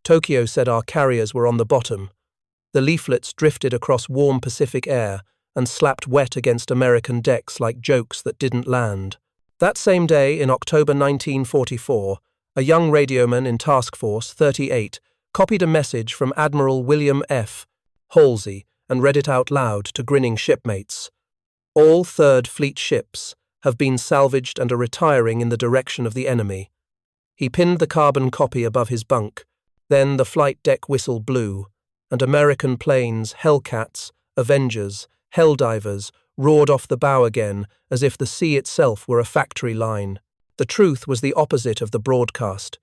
Tokyo said our carriers were on the bottom. The leaflets drifted across warm Pacific air and slapped wet against American decks like jokes that didn't land. That same day, in October 1944, a young radioman in Task Force 38 copied a message from Admiral William F. Halsey and read it out loud to grinning shipmates. All Third Fleet ships have been salvaged and are retiring in the direction of the enemy. He pinned the carbon copy above his bunk. Then the flight deck whistle blew, and American planes, Hellcats, Avengers, Helldivers, roared off the bow again as if the sea itself were a factory line. The truth was the opposite of the broadcast.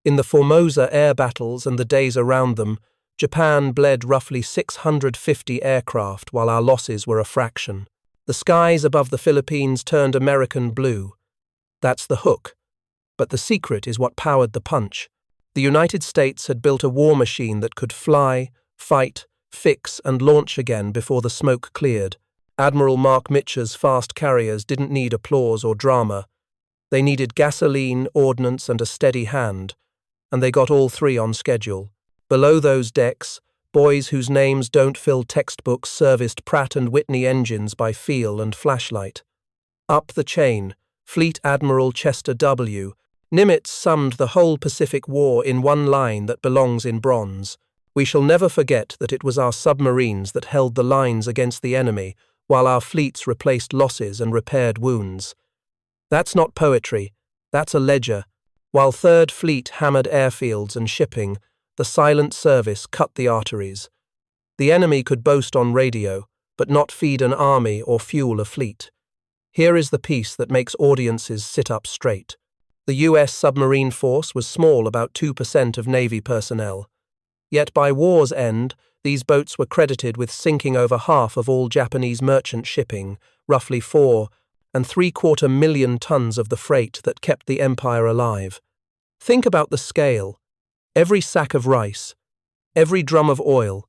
In the Formosa air battles and the days around them, Japan bled roughly 650 aircraft while our losses were a fraction. The skies above the Philippines turned American blue. That's the hook. But the secret is what powered the punch. The United States had built a war machine that could fly, fight, fix, and launch again before the smoke cleared. Admiral Mark Mitcher's fast carriers didn't need applause or drama. They needed gasoline, ordnance, and a steady hand, and they got all three on schedule. Below those decks, boys whose names don't fill textbooks serviced Pratt & Whitney engines by feel and flashlight. Up the chain, Fleet Admiral Chester W. Nimitz summed the whole Pacific War in one line that belongs in bronze. We shall never forget that it was our submarines that held the lines against the enemy, while our fleets replaced losses and repaired wounds. That's not poetry, that's a ledger. While Third Fleet hammered airfields and shipping, the silent service cut the arteries. The enemy could boast on radio, but not feed an army or fuel a fleet. Here is the piece that makes audiences sit up straight. The U.S. submarine force was small, about 2% of Navy personnel. Yet by war's end, these boats were credited with sinking over half of all Japanese merchant shipping, roughly 4.75 million tons of the freight that kept the empire alive. Think about the scale. Every sack of rice, every drum of oil,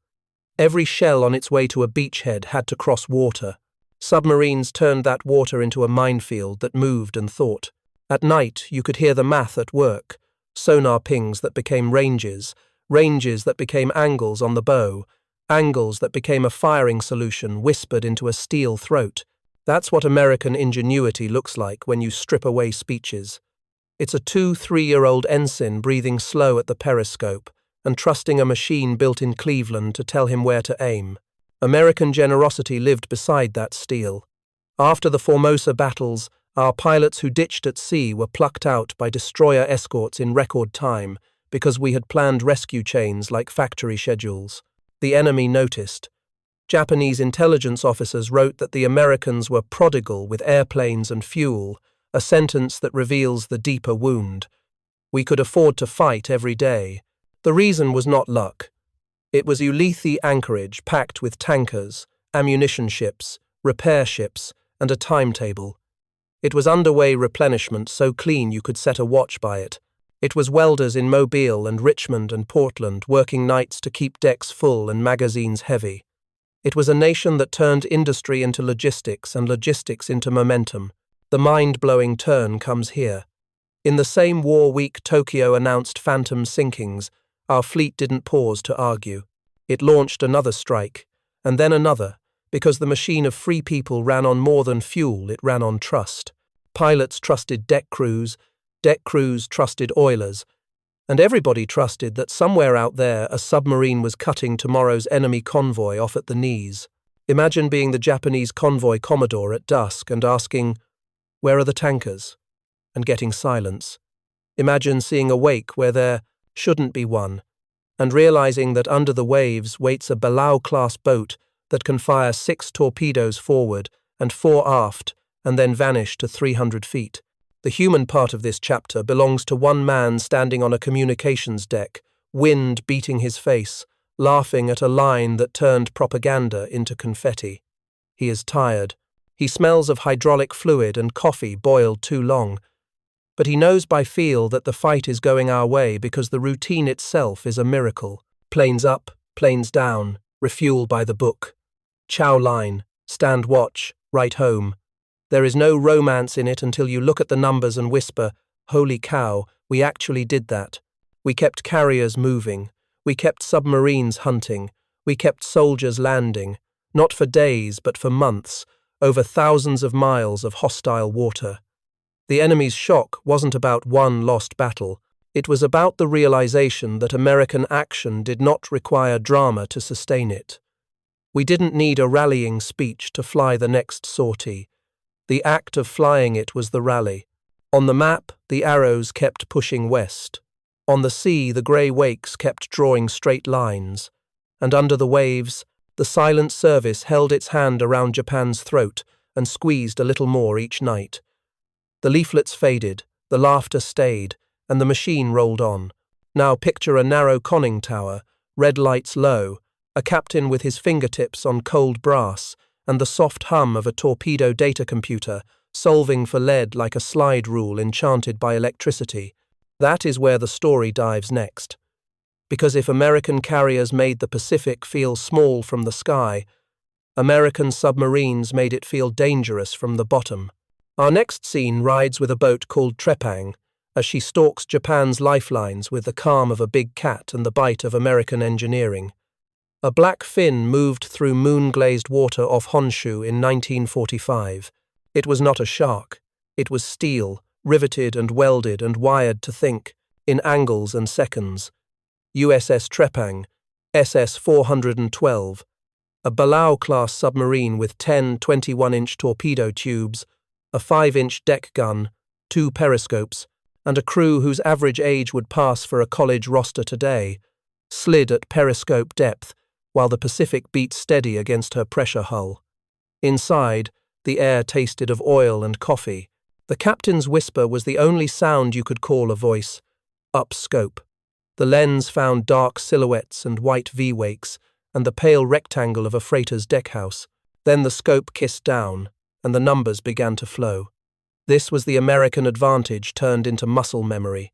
every shell on its way to a beachhead had to cross water. Submarines turned that water into a minefield that moved and thought. At night, you could hear the math at work, sonar pings that became ranges, ranges that became angles on the bow, angles that became a firing solution whispered into a steel throat. That's what American ingenuity looks like when you strip away speeches. It's a 2-3-year-old ensign breathing slow at the periscope and trusting a machine built in Cleveland to tell him where to aim. American generosity lived beside that steel. After the Formosa battles, our pilots who ditched at sea were plucked out by destroyer escorts in record time because we had planned rescue chains like factory schedules. The enemy noticed. Japanese intelligence officers wrote that the Americans were prodigal with airplanes and fuel, a sentence that reveals the deeper wound. We could afford to fight every day. The reason was not luck. It was Ulithi anchorage packed with tankers, ammunition ships, repair ships, and a timetable. It was underway replenishment so clean you could set a watch by it. It was welders in Mobile and Richmond and Portland working nights to keep decks full and magazines heavy. It was a nation that turned industry into logistics and logistics into momentum. The mind-blowing turn comes here. In the same war week Tokyo announced phantom sinkings, our fleet didn't pause to argue. It launched another strike, and then another, because the machine of free people ran on more than fuel, it ran on trust. Pilots trusted deck crews trusted oilers, and everybody trusted that somewhere out there a submarine was cutting tomorrow's enemy convoy off at the knees. Imagine being the Japanese convoy commodore at dusk and asking, "Where are the tankers?" and getting silence. Imagine seeing a wake where there shouldn't be one, and realizing that under the waves waits a Belau-class boat that can fire 6 torpedoes forward and 4 aft and then vanish to 300 feet. The human part of this chapter belongs to one man standing on a communications deck, wind beating his face, laughing at a line that turned propaganda into confetti. He is tired. He smells of hydraulic fluid and coffee boiled too long. But he knows by feel that the fight is going our way because the routine itself is a miracle. Planes up, planes down, refuel by the book. Chow line, stand watch, right home. There is no romance in it until you look at the numbers and whisper, "Holy cow, we actually did that." We kept carriers moving. We kept submarines hunting. We kept soldiers landing, not for days but for months, over thousands of miles of hostile water. The enemy's shock wasn't about one lost battle. It was about the realization that American action did not require drama to sustain it. We didn't need a rallying speech to fly the next sortie. The act of flying it was the rally. On the map, the arrows kept pushing west. On the sea, the grey wakes kept drawing straight lines. And under the waves, the silent service held its hand around Japan's throat and squeezed a little more each night. The leaflets faded, the laughter stayed, and the machine rolled on. Now picture a narrow conning tower, red lights low, a captain with his fingertips on cold brass, and the soft hum of a torpedo data computer, solving for lead like a slide rule enchanted by electricity. That is where the story dives next. Because if American carriers made the Pacific feel small from the sky, American submarines made it feel dangerous from the bottom. Our next scene rides with a boat called Trepang, as she stalks Japan's lifelines with the calm of a big cat and the bite of American engineering. A black fin moved through moon-glazed water off Honshu in 1945. It was not a shark. It was steel, riveted and welded and wired to think, in angles and seconds. USS Trepang, SS 412, a Balao-class submarine with 10 21-inch torpedo tubes, a 5-inch deck gun, 2 periscopes, and a crew whose average age would pass for a college roster today, slid at periscope depth while the Pacific beat steady against her pressure hull. Inside, the air tasted of oil and coffee. The captain's whisper was the only sound you could call a voice. Up scope. The lens found dark silhouettes and white V-wakes and the pale rectangle of a freighter's deckhouse. Then the scope kissed down, and the numbers began to flow. This was the American advantage turned into muscle memory.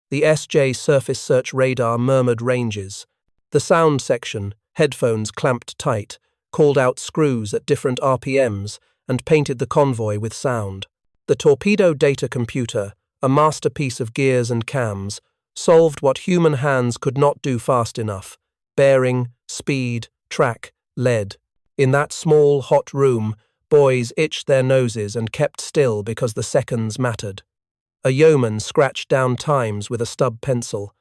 The SJ surface search radar murmured ranges. The sound section, headphones clamped tight, called out screws at different RPMs and painted the convoy with sound. The torpedo data computer, a masterpiece of gears and cams, solved what human hands could not do fast enough: bearing, speed, track, lead. In that small, hot room, boys itched their noses and kept still because the seconds mattered. A yeoman scratched down times with a stub pencil.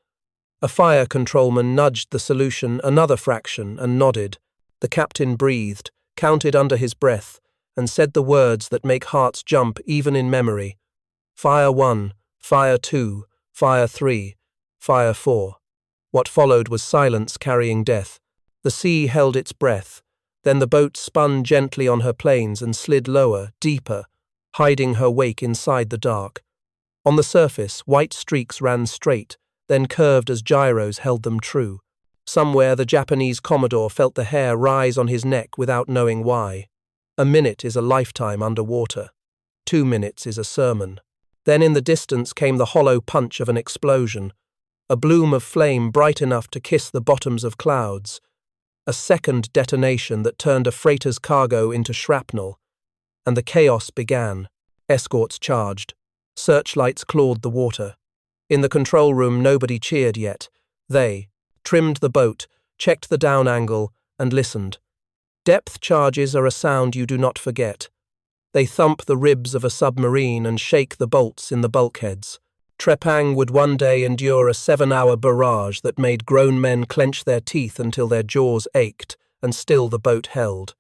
A fire controlman nudged the solution another fraction and nodded. The captain breathed, counted under his breath, and said the words that make hearts jump even in memory. Fire 1, Fire 2, Fire 3, Fire 4. What followed was silence carrying death. The sea held its breath. Then the boat spun gently on her planes and slid lower, deeper, hiding her wake inside the dark. On the surface, white streaks ran straight, then curved as gyros held them true. Somewhere the Japanese Commodore felt the hair rise on his neck without knowing why. A minute is a lifetime underwater. 2 minutes is a sermon. Then in the distance came the hollow punch of an explosion, a bloom of flame bright enough to kiss the bottoms of clouds, a second detonation that turned a freighter's cargo into shrapnel, and the chaos began. Escorts charged. Searchlights clawed the water. In the control room nobody cheered yet. They trimmed the boat, checked the down angle, and listened. Depth charges are a sound you do not forget. They thump the ribs of a submarine and shake the bolts in the bulkheads. Trepang would one day endure a 7-hour barrage that made grown men clench their teeth until their jaws ached, and still the boat held.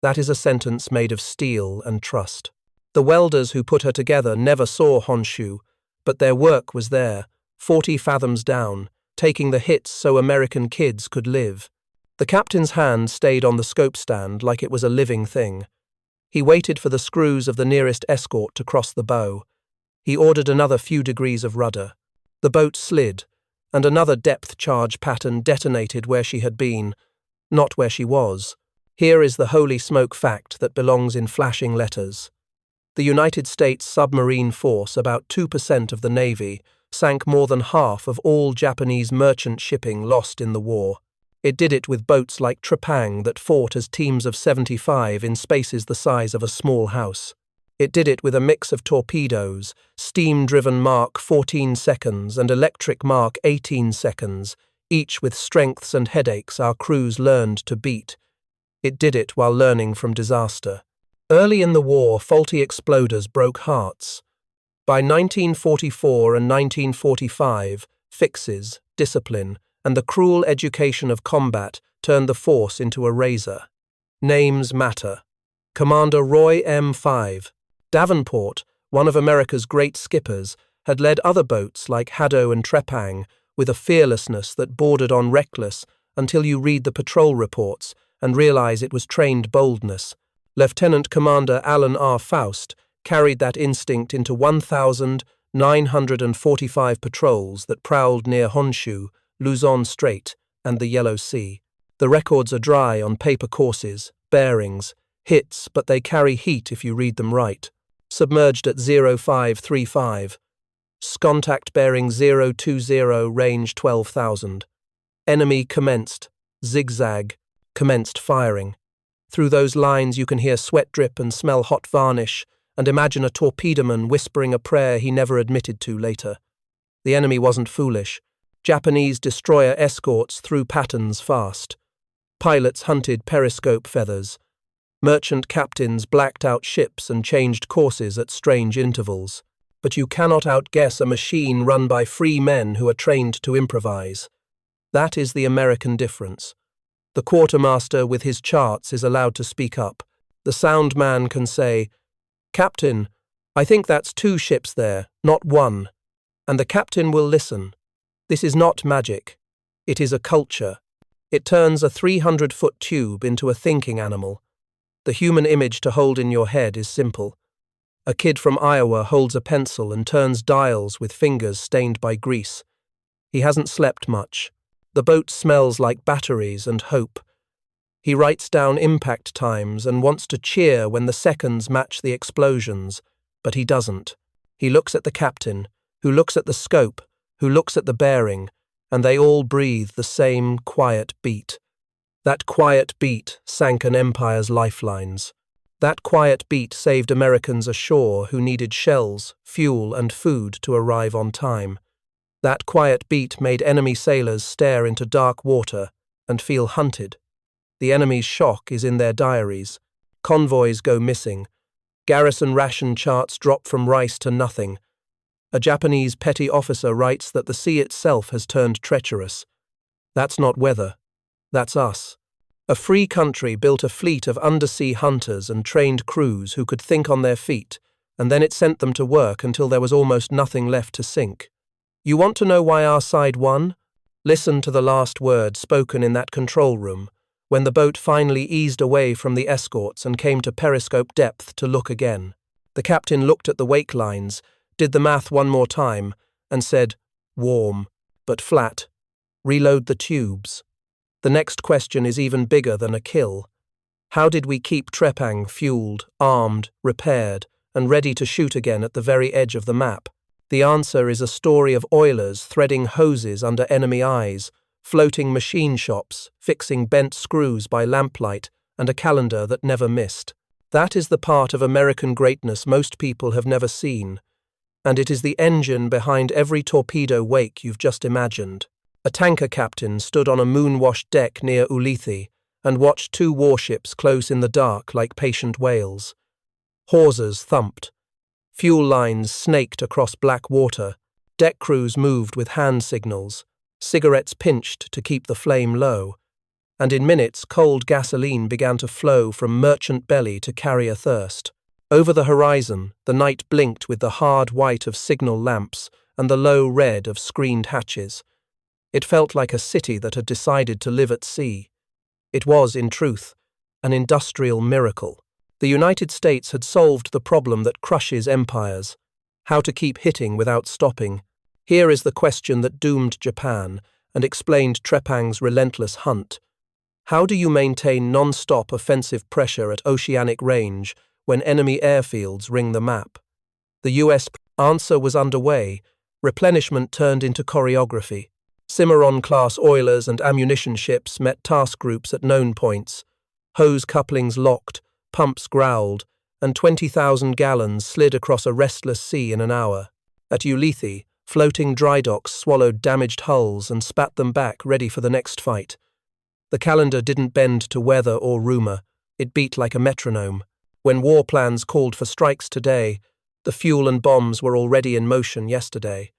That is a sentence made of steel and trust. The welders who put her together never saw Honshu, but their work was there, 40 fathoms down, taking the hits so American kids could live. The captain's hand stayed on the scope stand like it was a living thing. He waited for the screws of the nearest escort to cross the bow. He ordered another few degrees of rudder. The boat slid, and another depth charge pattern detonated where she had been, not where she was. Here is the holy smoke fact that belongs in flashing letters. The United States submarine force, about 2% of the Navy, sank more than half of all Japanese merchant shipping lost in the war. It did it with boats like Trepang that fought as teams of 75 in spaces the size of a small house. It did it with a mix of torpedoes, steam-driven Mark 14 seconds and electric Mark 18 seconds, each with strengths and headaches our crews learned to beat. It did it while learning from disaster. Early in the war, faulty exploders broke hearts. By 1944 and 1945, fixes, discipline, and the cruel education of combat turned the force into a razor. Names matter. Commander Roy M. Davenport, one of America's great skippers, had led other boats like Haddo and Trepang with a fearlessness that bordered on reckless until you read the patrol reports and realize it was trained boldness. Lieutenant Commander Alan R. Faust carried that instinct into 1,945 patrols that prowled near Honshu, Luzon Strait, and the Yellow Sea. The records are dry on paper courses, bearings, hits, but they carry heat if you read them right. Submerged at 0535. Contact bearing 020, range 12,000. Enemy commenced. Zigzag. Commenced firing. Through those lines you can hear sweat drip and smell hot varnish, and imagine a torpedoman whispering a prayer he never admitted to later. The enemy wasn't foolish. Japanese destroyer escorts threw patterns fast. Pilots hunted periscope feathers. Merchant captains blacked out ships and changed courses at strange intervals. But you cannot outguess a machine run by free men who are trained to improvise. That is the American difference. The quartermaster with his charts is allowed to speak up. The sound man can say, "Captain, I think that's 2 ships there, not 1. And the captain will listen. This is not magic. It is a culture. It turns a 300-foot tube into a thinking animal. The human image to hold in your head is simple. A kid from Iowa holds a pencil and turns dials with fingers stained by grease. He hasn't slept much. The boat smells like batteries and hope. He writes down impact times and wants to cheer when the seconds match the explosions, but he doesn't. He looks at the captain, who looks at the scope, who looks at the bearing, and they all breathe the same quiet beat. That quiet beat sank an empire's lifelines. That quiet beat saved Americans ashore who needed shells, fuel, and food to arrive on time. That quiet beat made enemy sailors stare into dark water and feel hunted. The enemy's shock is in their diaries. Convoys go missing. Garrison ration charts drop from rice to nothing. A Japanese petty officer writes that the sea itself has turned treacherous. That's not weather. That's us. A free country built a fleet of undersea hunters and trained crews who could think on their feet, and then it sent them to work until there was almost nothing left to sink. You want to know why our side won? Listen to the last word spoken in that control room, when the boat finally eased away from the escorts and came to periscope depth to look again. The captain looked at the wake lines, did the math one more time, and said, "Warm, but flat. Reload the tubes." The next question is even bigger than a kill. How did we keep Trepang fueled, armed, repaired, and ready to shoot again at the very edge of the map? The answer is a story of oilers threading hoses under enemy eyes, floating machine shops, fixing bent screws by lamplight, and a calendar that never missed. That is the part of American greatness most people have never seen, and it is the engine behind every torpedo wake you've just imagined. A tanker captain stood on a moon-washed deck near Ulithi and watched 2 warships close in the dark like patient whales. Hawsers thumped. Fuel lines snaked across black water. Deck crews moved with hand signals. Cigarettes pinched to keep the flame low. And in minutes, cold gasoline began to flow from merchant belly to carrier thirst. Over the horizon, the night blinked with the hard white of signal lamps and the low red of screened hatches. It felt like a city that had decided to live at sea. It was, in truth, an industrial miracle. The United States had solved the problem that crushes empires: how to keep hitting without stopping. Here is the question that doomed Japan and explained Trepang's relentless hunt. How do you maintain non-stop offensive pressure at oceanic range when enemy airfields ring the map? The U.S. answer was underway. Replenishment turned into choreography. Cimarron-class oilers and ammunition ships met task groups at known points. Hose couplings locked, pumps growled, and 20,000 gallons slid across a restless sea in an hour. At Ulithi, floating dry docks swallowed damaged hulls and spat them back, ready for the next fight. The calendar didn't bend to weather or rumor. It beat like a metronome. When war plans called for strikes today, the fuel and bombs were already in motion yesterday.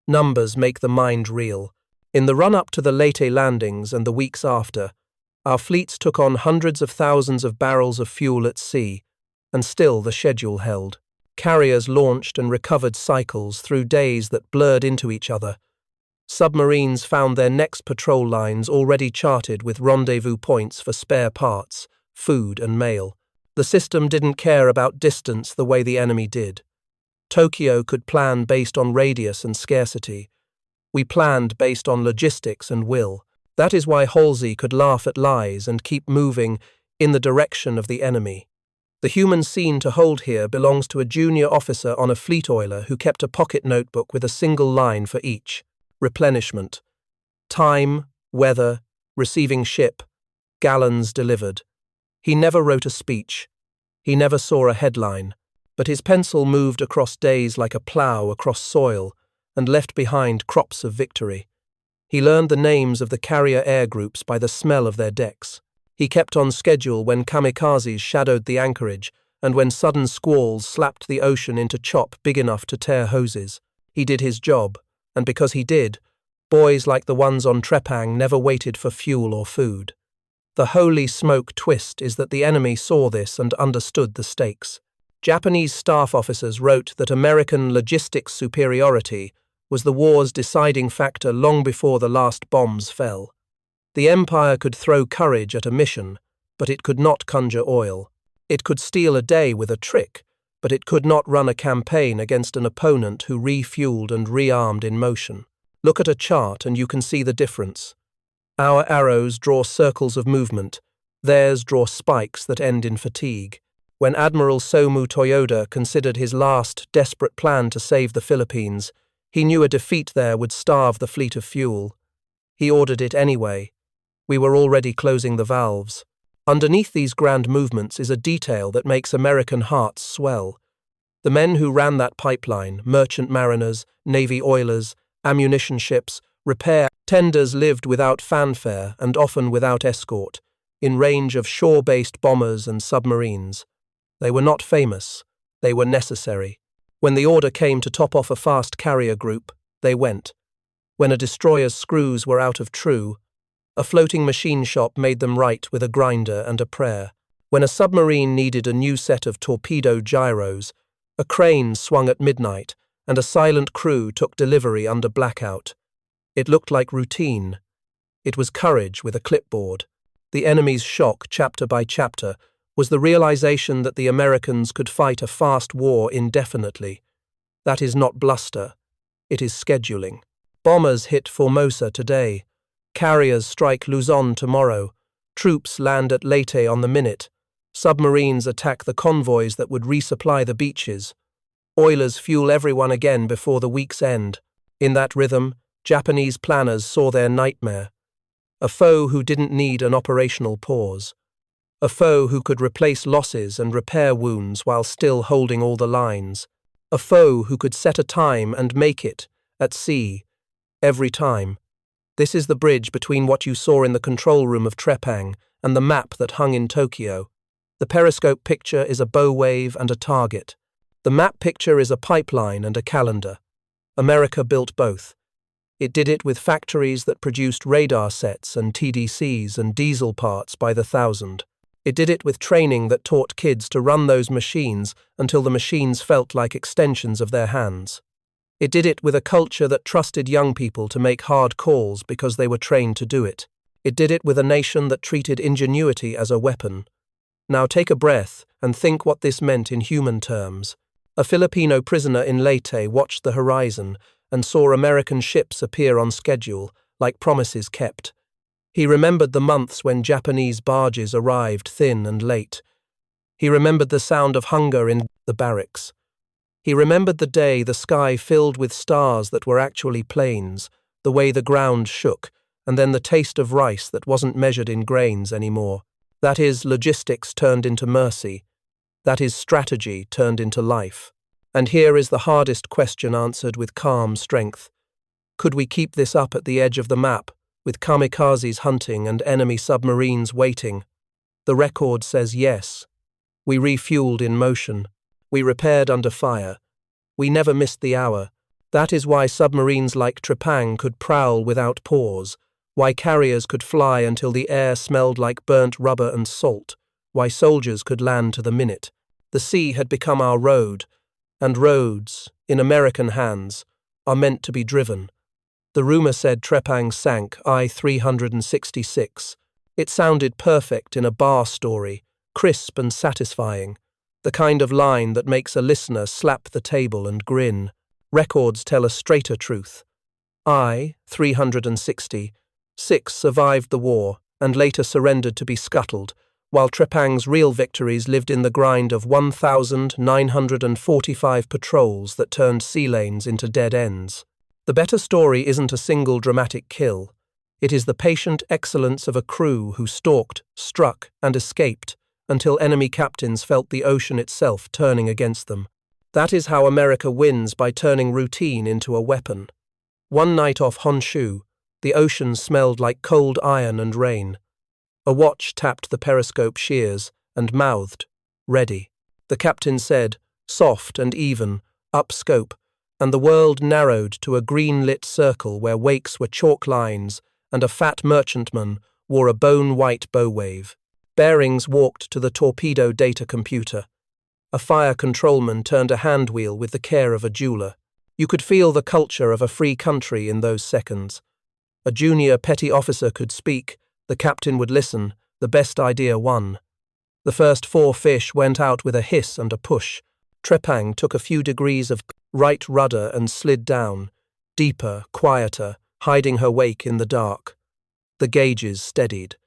Numbers make the mind reel. In the run-up to the Leyte landings and the weeks after, our fleets took on hundreds of thousands of barrels of fuel at sea, and still the schedule held. Carriers launched and recovered cycles through days that blurred into each other. Submarines found their next patrol lines already charted with rendezvous points for spare parts, food and mail. The system didn't care about distance the way the enemy did. Tokyo could plan based on radius and scarcity. We planned based on logistics and will. That is why Halsey could laugh at lies and keep moving in the direction of the enemy. The human scene to hold here belongs to a junior officer on a fleet oiler who kept a pocket notebook with a single line for each. Replenishment. Time, weather, receiving ship, gallons delivered. He never wrote a speech. He never saw a headline, but his pencil moved across days like a plough across soil and left behind crops of victory. He learned the names of the carrier air groups by the smell of their decks. He kept on schedule when kamikazes shadowed the anchorage and when sudden squalls slapped the ocean into chop big enough to tear hoses. He did his job, and because he did, boys like the ones on Trepang never waited for fuel or food. The holy smoke twist is that the enemy saw this and understood the stakes. Japanese staff officers wrote that American logistics superiority was the war's deciding factor long before the last bombs fell. The Empire could throw courage at a mission, but it could not conjure oil. It could steal a day with a trick, but it could not run a campaign against an opponent who refueled and rearmed in motion. Look at a chart and you can see the difference. Our arrows draw circles of movement. Theirs draw spikes that end in fatigue. When Admiral Somu Toyoda considered his last, desperate plan to save the Philippines, he knew a defeat there would starve the fleet of fuel. He ordered it anyway. We were already closing the valves. Underneath these grand movements is a detail that makes American hearts swell. The men who ran that pipeline, merchant mariners, navy oilers, ammunition ships, repair tenders lived without fanfare and often without escort, in range of shore-based bombers and submarines. They were not famous. They were necessary. When the order came to top off a fast carrier group, they went. When a destroyer's screws were out of true, a floating machine shop made them right with a grinder and a prayer. When a submarine needed a new set of torpedo gyros, a crane swung at midnight, and a silent crew took delivery under blackout. It looked like routine. It was courage with a clipboard. The enemy's shock, chapter by chapter, was the realization that the Americans could fight a fast war indefinitely. That is not bluster. It is scheduling. Bombers hit Formosa today. Carriers strike Luzon tomorrow. Troops land at Leyte on the minute. Submarines attack the convoys that would resupply the beaches. Oilers fuel everyone again before the week's end. In that rhythm, Japanese planners saw their nightmare. A foe who didn't need an operational pause. A foe who could replace losses and repair wounds while still holding all the lines. A foe who could set a time and make it, at sea, every time. This is the bridge between what you saw in the control room of Trepang and the map that hung in Tokyo. The periscope picture is a bow wave and a target. The map picture is a pipeline and a calendar. America built both. It did it with factories that produced radar sets and TDCs and diesel parts by the thousand. It did it with training that taught kids to run those machines until the machines felt like extensions of their hands. It did it with a culture that trusted young people to make hard calls because they were trained to do it. It did it with a nation that treated ingenuity as a weapon. Now take a breath and think what this meant in human terms. A Filipino prisoner in Leyte watched the horizon and saw American ships appear on schedule, like promises kept. He remembered the months when Japanese barges arrived thin and late. He remembered the sound of hunger in the barracks. He remembered the day the sky filled with stars that were actually planes, the way the ground shook, and then the taste of rice that wasn't measured in grains anymore. That is, logistics turned into mercy. That is strategy turned into life. And here is the hardest question answered with calm strength. Could we keep this up at the edge of the map, with kamikazes hunting and enemy submarines waiting? The record says yes. We refueled in motion. We repaired under fire. We never missed the hour. That is why submarines like Trepang could prowl without pause, why carriers could fly until the air smelled like burnt rubber and salt, why soldiers could land to the minute. The sea had become our road, and roads, in American hands, are meant to be driven. The rumor said Trepang sank I-366. It sounded perfect in a bar story, crisp and satisfying, the kind of line that makes a listener slap the table and grin. Records tell a straighter truth. I-366 survived the war and later surrendered to be scuttled, while Trepang's real victories lived in the grind of 1,945 patrols that turned sea lanes into dead ends. The better story isn't a single dramatic kill. It is the patient excellence of a crew who stalked, struck, and escaped until enemy captains felt the ocean itself turning against them. That is how America wins, by turning routine into a weapon. One night off Honshu, the ocean smelled like cold iron and rain. A watch tapped the periscope shears and mouthed, "Ready." The captain said, soft and even, "Up scope," and the world narrowed to a green-lit circle where wakes were chalk lines and a fat merchantman wore a bone-white bow wave. Bearings walked to the torpedo data computer. A fire controlman turned a hand wheel with the care of a jeweler. You could feel the culture of a free country in those seconds. A junior petty officer could speak, the captain would listen, the best idea won. The first 4 fish went out with a hiss and a push. Trepang took a few degrees of right rudder and slid down, deeper, quieter, hiding her wake in the dark. The gauges steadied.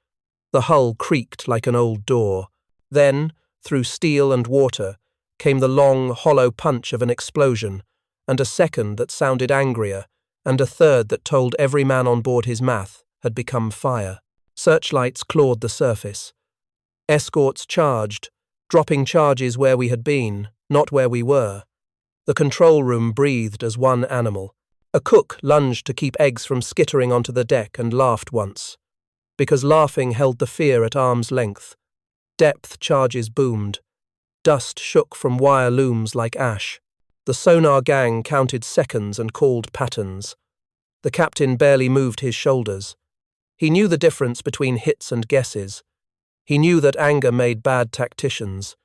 The hull creaked like an old door. Then, through steel and water, came the long, hollow punch of an explosion, and a second that sounded angrier, and a third that told every man on board his math had become fire. Searchlights clawed the surface. Escorts charged, dropping charges where we had been, not where we were. The control room breathed as one animal. A cook lunged to keep eggs from skittering onto the deck and laughed once, because laughing held the fear at arm's length. Depth charges boomed. Dust shook from wire looms like ash. The sonar gang counted seconds and called patterns. The captain barely moved his shoulders. He knew the difference between hits and guesses. He knew that anger made bad tacticians.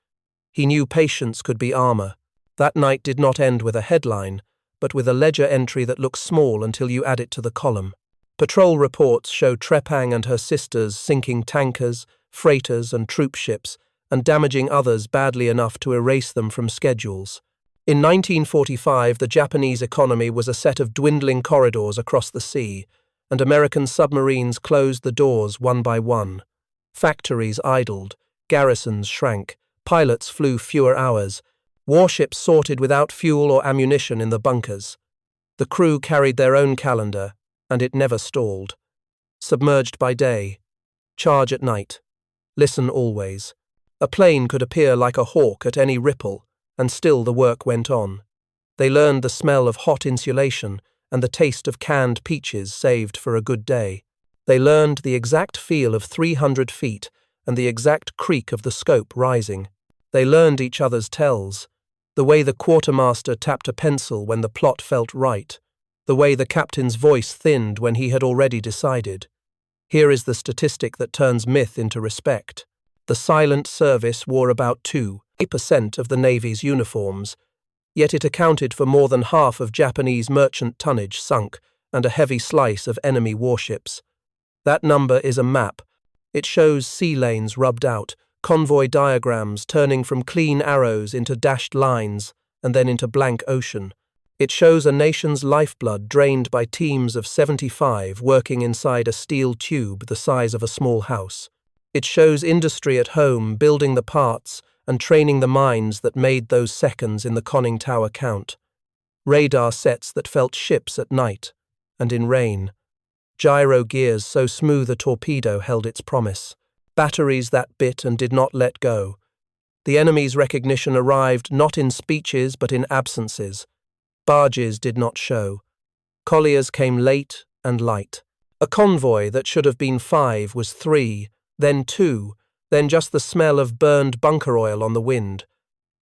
He knew patience could be armor. That night did not end with a headline, but with a ledger entry that looks small until you add it to the column. Patrol reports show Trepang and her sisters sinking tankers, freighters, and troop ships, and damaging others badly enough to erase them from schedules. In 1945, the Japanese economy was a set of dwindling corridors across the sea, and American submarines closed the doors one by one. Factories idled, garrisons shrank, pilots flew fewer hours, warships sorted without fuel or ammunition in the bunkers. The crew carried their own calendar, and it never stalled. Submerged by day, charge at night, listen always. A plane could appear like a hawk at any ripple, and still the work went on. They learned the smell of hot insulation and the taste of canned peaches saved for a good day. They learned the exact feel of 300 feet and the exact creak of the scope rising. They learned each other's tells, the way the quartermaster tapped a pencil when the plot felt right, the way the captain's voice thinned when he had already decided. Here is the statistic that turns myth into respect. The silent service wore about 2% of the Navy's uniforms, yet it accounted for more than half of Japanese merchant tonnage sunk and a heavy slice of enemy warships. That number is a map. It shows sea lanes rubbed out, convoy diagrams turning from clean arrows into dashed lines and then into blank ocean. It shows a nation's lifeblood drained by teams of 75 working inside a steel tube the size of a small house. It shows industry at home building the parts and training the minds that made those seconds in the conning tower count. Radar sets that felt ships at night and in rain. Gyro gears so smooth a torpedo held its promise. Batteries that bit and did not let go. The enemy's recognition arrived not in speeches but in absences. Barges did not show. Colliers came late and light. A convoy that should have been 5 was 3, then 2, then just the smell of burned bunker oil on the wind.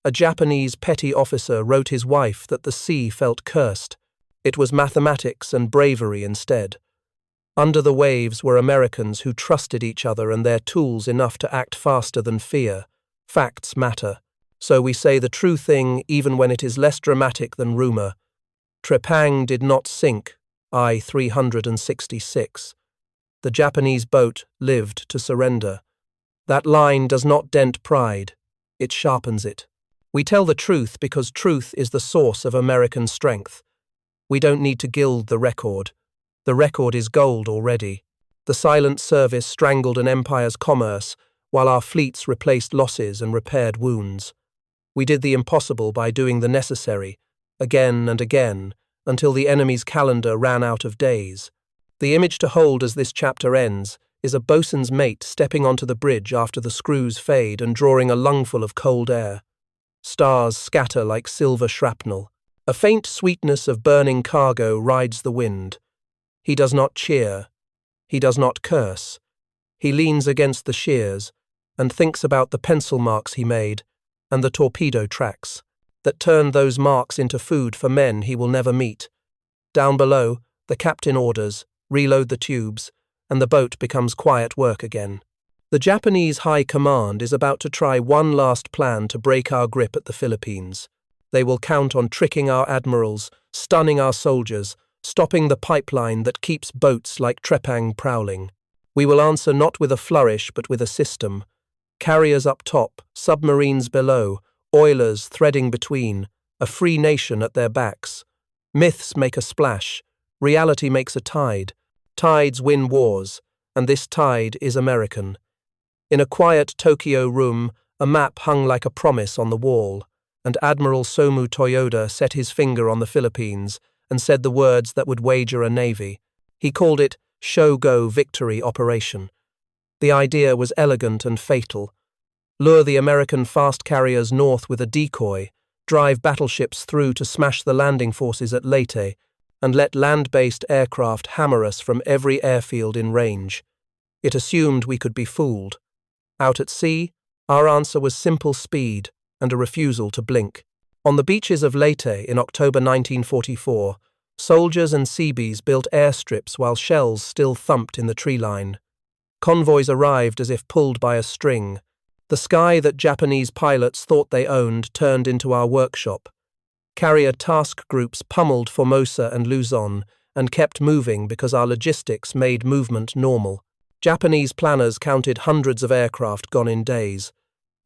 A Japanese petty officer wrote his wife that the sea felt cursed. It was mathematics and bravery instead. Under the waves were Americans who trusted each other and their tools enough to act faster than fear. Facts matter. So we say the true thing even when it is less dramatic than rumor. Trepang did not sink, I-366. The Japanese boat lived to surrender. That line does not dent pride. It sharpens it. We tell the truth because truth is the source of American strength. We don't need to gild the record. The record is gold already. The silent service strangled an empire's commerce, while our fleets replaced losses and repaired wounds. We did the impossible by doing the necessary, again and again, until the enemy's calendar ran out of days. The image to hold as this chapter ends is a boatswain's mate stepping onto the bridge after the screws fade and drawing a lungful of cold air. Stars scatter like silver shrapnel. A faint sweetness of burning cargo rides the wind. He does not cheer. He does not curse. He leans against the shears and thinks about the pencil marks he made and the torpedo tracks that turned those marks into food for men he will never meet. Down below, the captain orders, reload the tubes, and the boat becomes quiet work again. The Japanese High Command is about to try one last plan to break our grip at the Philippines. They will count on tricking our admirals, stunning our soldiers, stopping the pipeline that keeps boats like Trepang prowling. We will answer not with a flourish but with a system. Carriers up top, submarines below, oilers threading between, a free nation at their backs. Myths make a splash, reality makes a tide. Tides win wars, and this tide is American. In a quiet Tokyo room, a map hung like a promise on the wall, and Admiral Somu Toyoda set his finger on the Philippines and said the words that would wager a navy. He called it Shogo Victory Operation. The idea was elegant and fatal. Lure the American fast carriers north with a decoy, drive battleships through to smash the landing forces at Leyte, and let land-based aircraft hammer us from every airfield in range. It assumed we could be fooled. Out at sea, our answer was simple speed and a refusal to blink. On the beaches of Leyte in October 1944, soldiers and Seabees built airstrips while shells still thumped in the tree line. Convoys arrived as if pulled by a string. The sky that Japanese pilots thought they owned turned into our workshop. Carrier task groups pummeled Formosa and Luzon and kept moving because our logistics made movement normal. Japanese planners counted hundreds of aircraft gone in days.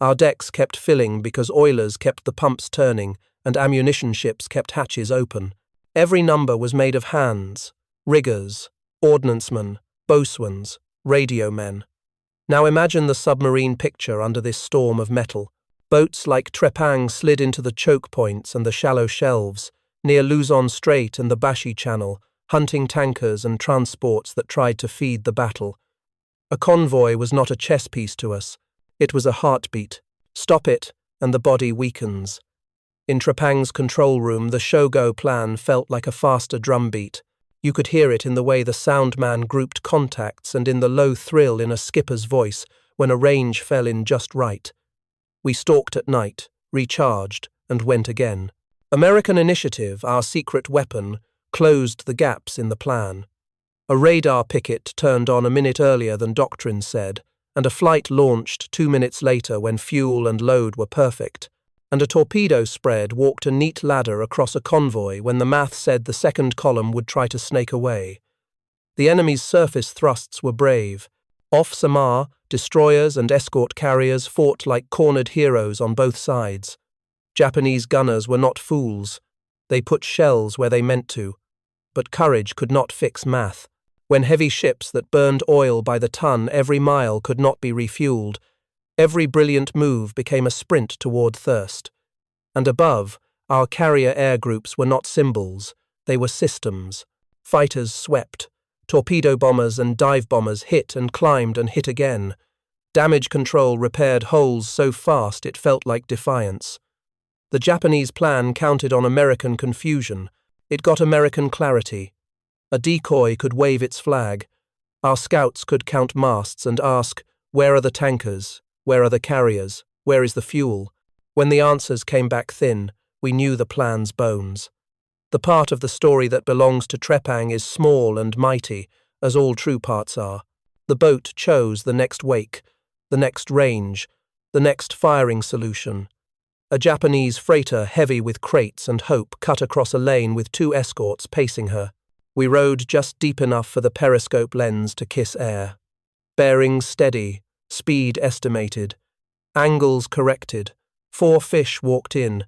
Our decks kept filling because oilers kept the pumps turning and ammunition ships kept hatches open. Every number was made of hands, riggers, ordnancemen, boatswains, radio men. Now imagine the submarine picture under this storm of metal. Boats like Trepang slid into the choke points and the shallow shelves, near Luzon Strait and the Bashi Channel, hunting tankers and transports that tried to feed the battle. A convoy was not a chess piece to us. It was a heartbeat. Stop it, and the body weakens. In Trepang's control room, the Shogo plan felt like a faster drumbeat. You could hear it in the way the sound man grouped contacts and in the low thrill in a skipper's voice when a range fell in just right. We stalked at night, recharged, and went again. American initiative, our secret weapon, closed the gaps in the plan. A radar picket turned on a minute earlier than doctrine said, and a flight launched 2 minutes later when fuel and load were perfect, and a torpedo spread walked a neat ladder across a convoy when the math said the second column would try to snake away. The enemy's surface thrusts were brave. Off Samar, destroyers and escort carriers fought like cornered heroes on both sides. Japanese gunners were not fools. They put shells where they meant to. But courage could not fix math. When heavy ships that burned oil by the ton every mile could not be refueled, every brilliant move became a sprint toward thirst. And above, our carrier air groups were not symbols, they were systems. Fighters swept. Torpedo bombers and dive bombers hit and climbed and hit again. Damage control repaired holes so fast it felt like defiance. The Japanese plan counted on American confusion. It got American clarity. A decoy could wave its flag. Our scouts could count masts and ask, "Where are the tankers? Where are the carriers? Where is the fuel?" When the answers came back thin, we knew the plan's bones. The part of the story that belongs to Trepang is small and mighty, as all true parts are. The boat chose the next wake, the next range, the next firing solution. A Japanese freighter heavy with crates and hope cut across a lane with 2 escorts pacing her. We rode just deep enough for the periscope lens to kiss air. Bearings steady, speed estimated, angles corrected. 4 fish walked in.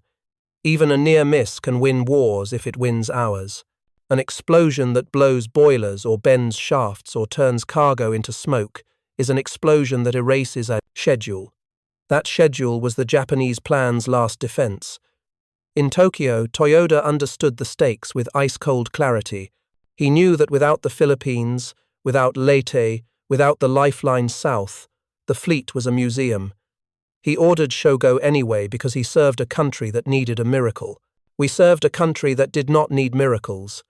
Even a near miss can win wars if it wins ours. An explosion that blows boilers or bends shafts or turns cargo into smoke is an explosion that erases a schedule. That schedule was the Japanese plan's last defense. In Tokyo, Toyoda understood the stakes with ice-cold clarity. He knew that without the Philippines, without Leyte, without the lifeline south, the fleet was a museum. He ordered Shogo anyway because he served a country that needed a miracle. We served a country that did not need miracles.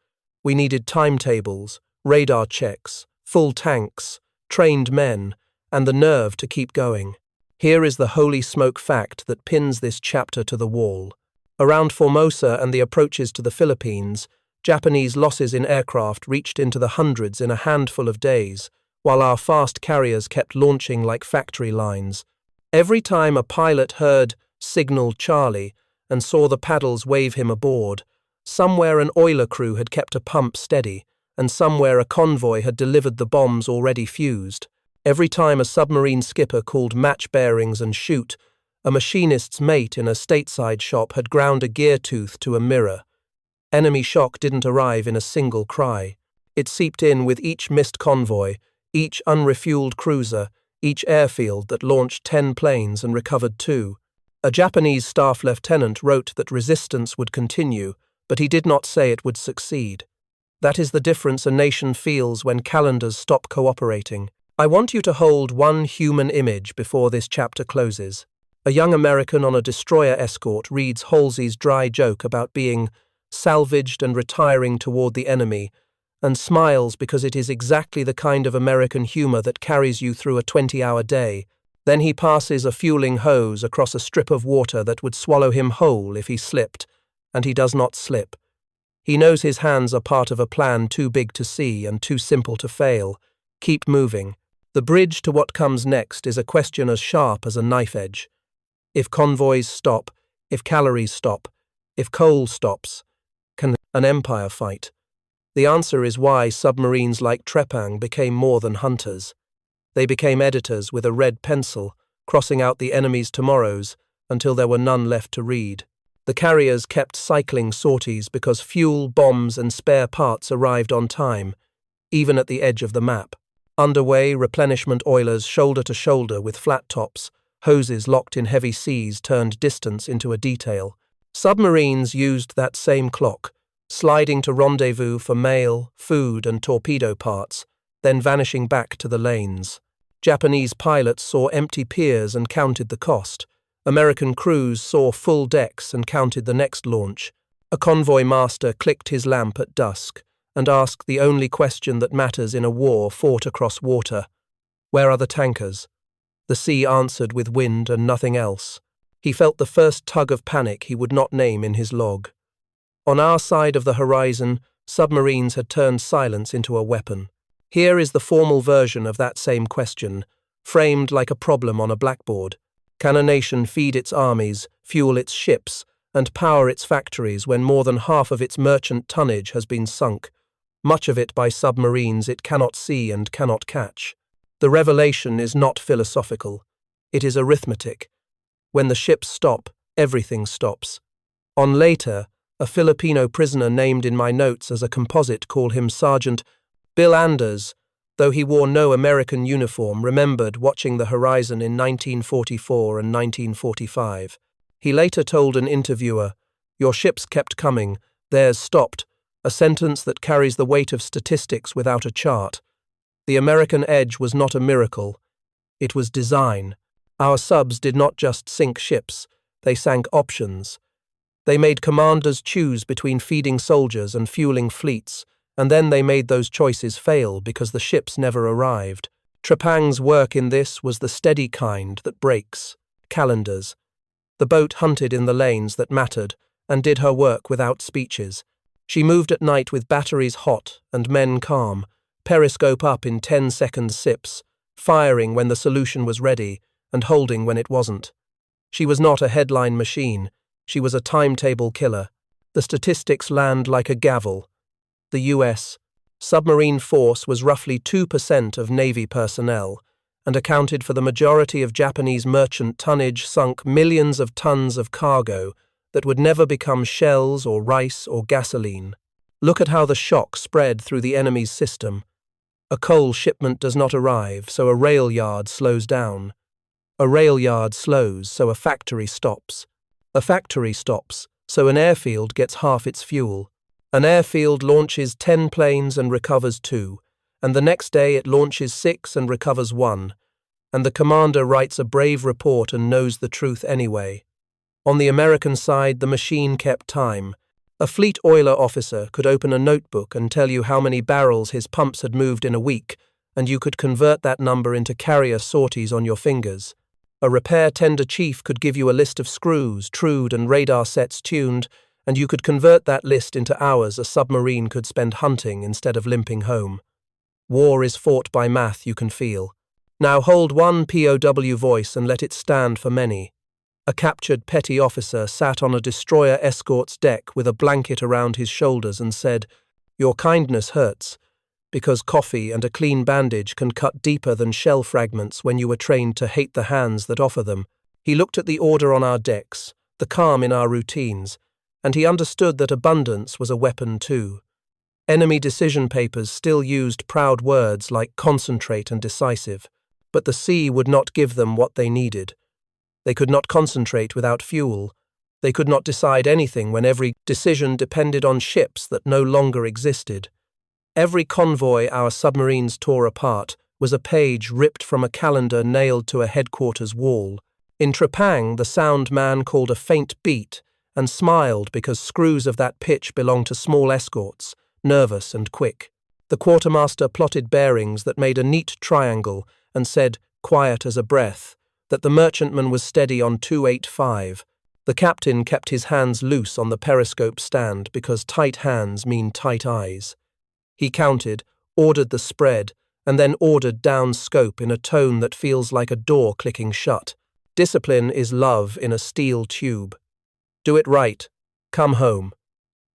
We needed timetables, radar checks, full tanks, trained men, and the nerve to keep going. Here is the holy smoke fact that pins this chapter to the wall. Around Formosa and the approaches to the Philippines, Japanese losses in aircraft reached into the hundreds in a handful of days, while our fast carriers kept launching like factory lines. Every time a pilot heard "Signal Charlie" and saw the paddles wave him aboard, somewhere an oiler crew had kept a pump steady, and somewhere a convoy had delivered the bombs already fused. Every time a submarine skipper called match bearings and shoot, a machinist's mate in a stateside shop had ground a gear tooth to a mirror. Enemy shock didn't arrive in a single cry. It seeped in with each missed convoy, each unrefueled cruiser, each airfield that launched 10 planes and recovered 2. A Japanese staff lieutenant wrote that resistance would continue, but he did not say it would succeed. That is the difference a nation feels when calendars stop cooperating. I want you to hold one human image before this chapter closes. A young American on a destroyer escort reads Halsey's dry joke about being salvaged and retiring toward the enemy, and smiles because it is exactly the kind of American humor that carries you through a 20-hour day. Then he passes a fueling hose across a strip of water that would swallow him whole if he slipped, and he does not slip. He knows his hands are part of a plan too big to see and too simple to fail. Keep moving. The bridge to what comes next is a question as sharp as a knife edge. If convoys stop, if calories stop, if coal stops, can an empire fight? The answer is why submarines like Trepang became more than hunters. They became editors with a red pencil, crossing out the enemy's tomorrows until there were none left to read. The carriers kept cycling sorties because fuel, bombs, and spare parts arrived on time, even at the edge of the map. Underway, replenishment oilers shoulder to shoulder with flat tops, hoses locked in heavy seas turned distance into a detail. Submarines used that same clock, sliding to rendezvous for mail, food, and torpedo parts, then vanishing back to the lanes. Japanese pilots saw empty piers and counted the cost. American crews saw full decks and counted the next launch. A convoy master clicked his lamp at dusk and asked the only question that matters in a war fought across water. Where are the tankers? The sea answered with wind and nothing else. He felt the first tug of panic he would not name in his log. On our side of the horizon, submarines had turned silence into a weapon. Here is the formal version of that same question, framed like a problem on a blackboard. Can a nation feed its armies, fuel its ships, and power its factories when more than half of its merchant tonnage has been sunk, much of it by submarines it cannot see and cannot catch? The revelation is not philosophical. It is arithmetic. When the ships stop, everything stops. On later, a Filipino prisoner named in my notes as a composite called him Sergeant Bill Anders, though he wore no American uniform, remembered watching the horizon in 1944 and 1945. He later told an interviewer, "Your ships kept coming, theirs stopped," a sentence that carries the weight of statistics without a chart. The American edge was not a miracle. It was design. Our subs did not just sink ships, they sank options. They made commanders choose between feeding soldiers and fueling fleets, and then they made those choices fail because the ships never arrived. Trepang's work in this was the steady kind that breaks. Calendars. The boat hunted in the lanes that mattered and did her work without speeches. She moved at night with batteries hot and men calm, periscope up in 10-second sips, firing when the solution was ready and holding when it wasn't. She was not a headline machine. She was a timetable killer. The statistics land like a gavel. The U.S. submarine force was roughly 2% of Navy personnel and accounted for the majority of Japanese merchant tonnage, sunk millions of tons of cargo that would never become shells or rice or gasoline. Look at how the shock spread through the enemy's system. A coal shipment does not arrive, so a rail yard slows down. A rail yard slows, so a factory stops. A factory stops, so an airfield gets half its fuel. An airfield launches 10 planes and recovers 2, and the next day it launches 6 and recovers 1, and the commander writes a brave report and knows the truth anyway. On the American side, the machine kept time. A fleet oiler officer could open a notebook and tell you how many barrels his pumps had moved in a week, and you could convert that number into carrier sorties on your fingers. A repair tender chief could give you a list of screws, trued, and radar sets tuned, and you could convert that list into hours a submarine could spend hunting instead of limping home. War is fought by math you can feel. Now hold one POW voice and let it stand for many. A captured petty officer sat on a destroyer escort's deck with a blanket around his shoulders and said, "Your kindness hurts, because coffee and a clean bandage can cut deeper than shell fragments when you were trained to hate the hands that offer them." He looked at the order on our decks, the calm in our routines, and he understood that abundance was a weapon too. Enemy decision papers still used proud words like concentrate and decisive, but the sea would not give them what they needed. They could not concentrate without fuel. They could not decide anything when every decision depended on ships that no longer existed. Every convoy our submarines tore apart was a page ripped from a calendar nailed to a headquarters wall. In Trepang, the sound man called a faint beat and smiled because screws of that pitch belonged to small escorts, nervous and quick. The quartermaster plotted bearings that made a neat triangle and said, quiet as a breath, that the merchantman was steady on 285. The captain kept his hands loose on the periscope stand because tight hands mean tight eyes. He counted, ordered the spread, and then ordered down scope in a tone that feels like a door clicking shut. Discipline is love in a steel tube. Do it right. Come home.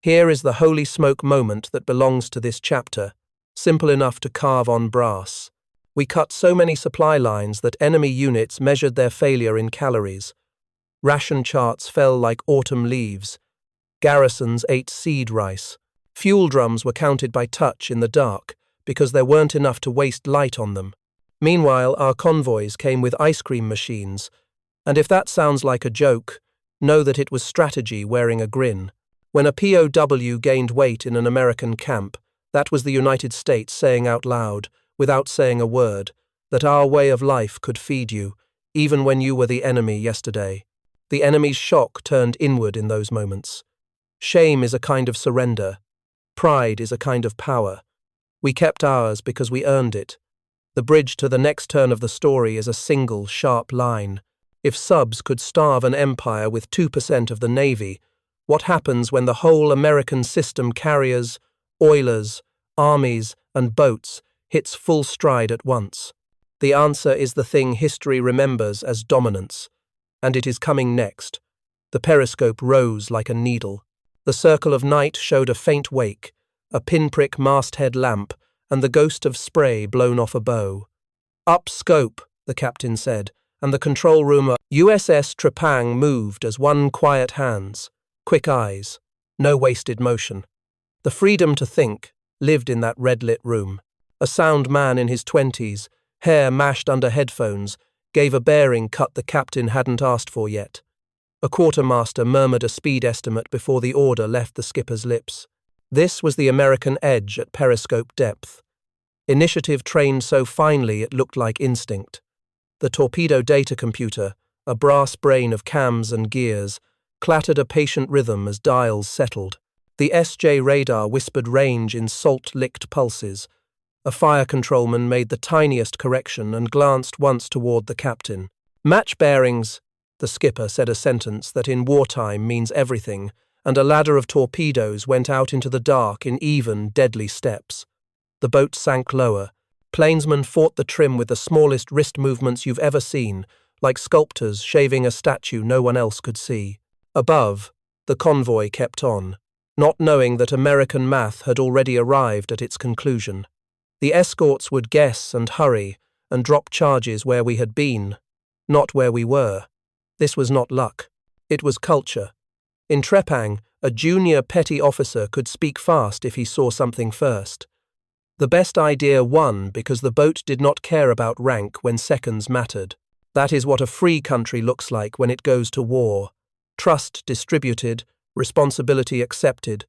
Here is the holy smoke moment that belongs to this chapter, simple enough to carve on brass. We cut so many supply lines that enemy units measured their failure in calories. Ration charts fell like autumn leaves. Garrisons ate seed rice. Fuel drums were counted by touch in the dark because there weren't enough to waste light on them. Meanwhile, our convoys came with ice cream machines, and if that sounds like a joke, know that it was strategy wearing a grin. When a POW gained weight in an American camp, that was the United States saying out loud, without saying a word, that our way of life could feed you, even when you were the enemy yesterday. The enemy's shock turned inward in those moments. Shame is a kind of surrender. Pride is a kind of power. We kept ours because we earned it. The bridge to the next turn of the story is a single, sharp line. If subs could starve an empire with 2% of the Navy, what happens when the whole American system carriers, oilers, armies, and boats hits full stride at once? The answer is the thing history remembers as dominance, and it is coming next. The periscope rose like a needle. The circle of night showed a faint wake, a pinprick masthead lamp, and the ghost of spray blown off a bow. Up scope, the captain said, and the control room of USS Trepang moved as one quiet hands, quick eyes, no wasted motion. The freedom to think lived in that red-lit room. A sound man in his 20s, hair mashed under headphones, gave a bearing cut the captain hadn't asked for yet. A quartermaster murmured a speed estimate before the order left the skipper's lips. This was the American edge at periscope depth. Initiative trained so finely it looked like instinct. The torpedo data computer, a brass brain of cams and gears, clattered a patient rhythm as dials settled. The SJ radar whispered range in salt-licked pulses. A fire controlman made the tiniest correction and glanced once toward the captain. "Match bearings," the skipper said, a sentence that in wartime means everything, and a ladder of torpedoes went out into the dark in even, deadly steps. The boat sank lower. Plainsmen fought the trim with the smallest wrist movements you've ever seen, like sculptors shaving a statue no one else could see. Above, the convoy kept on, not knowing that American math had already arrived at its conclusion. The escorts would guess and hurry and drop charges where we had been, not where we were. This was not luck. It was culture. In Trepang, a junior petty officer could speak fast if he saw something first. The best idea won because the boat did not care about rank when seconds mattered. That is what a free country looks like when it goes to war. Trust distributed, responsibility accepted,